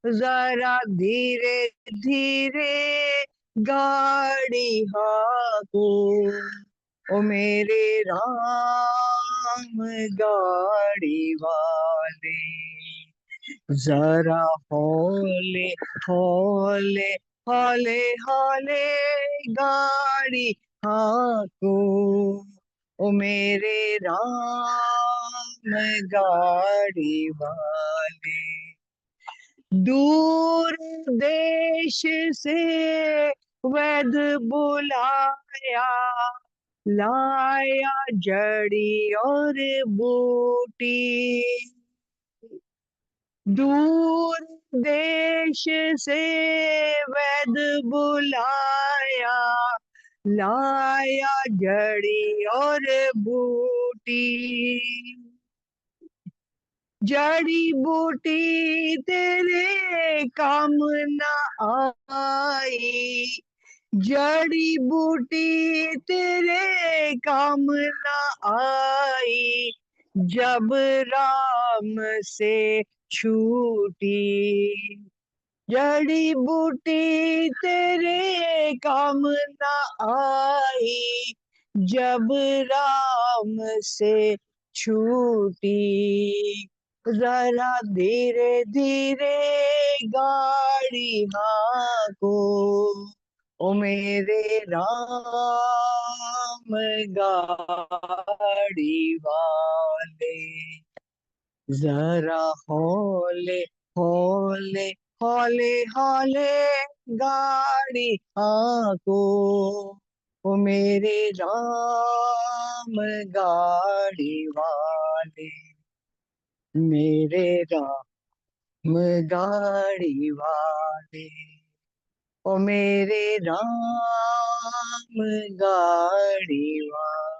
जरा धीरे धीरे गाड़ी हाँको, ओ मेरे राम गाड़ी वाले, जरा हौले हौले हौले हौले गाड़ी हाँको, ओ मेरे राम गाड़ी वाले। दूर देश से वैद्य बुलाया, लाया जड़ी और बूटी, दूर देश से वैद्य बुलाया, लाया जड़ी और बूटी, जड़ी बूटी तेरे काम न आई, जड़ी बूटी तेरे काम न आई, जब राम से छूटी, जड़ी बूटी तेरे काम न आई, जब राम से छूटी, जरा धीरे धीरे गाड़ी हाँको, ओ मेरे राम गाड़ी वाले, जरा हौले हौले हौले हौले गाड़ी हाँको, ओ मेरे राम गाड़ी वाले, मेरे राम गाड़ी वाले, ओ मेरे राम गाड़ी वाले।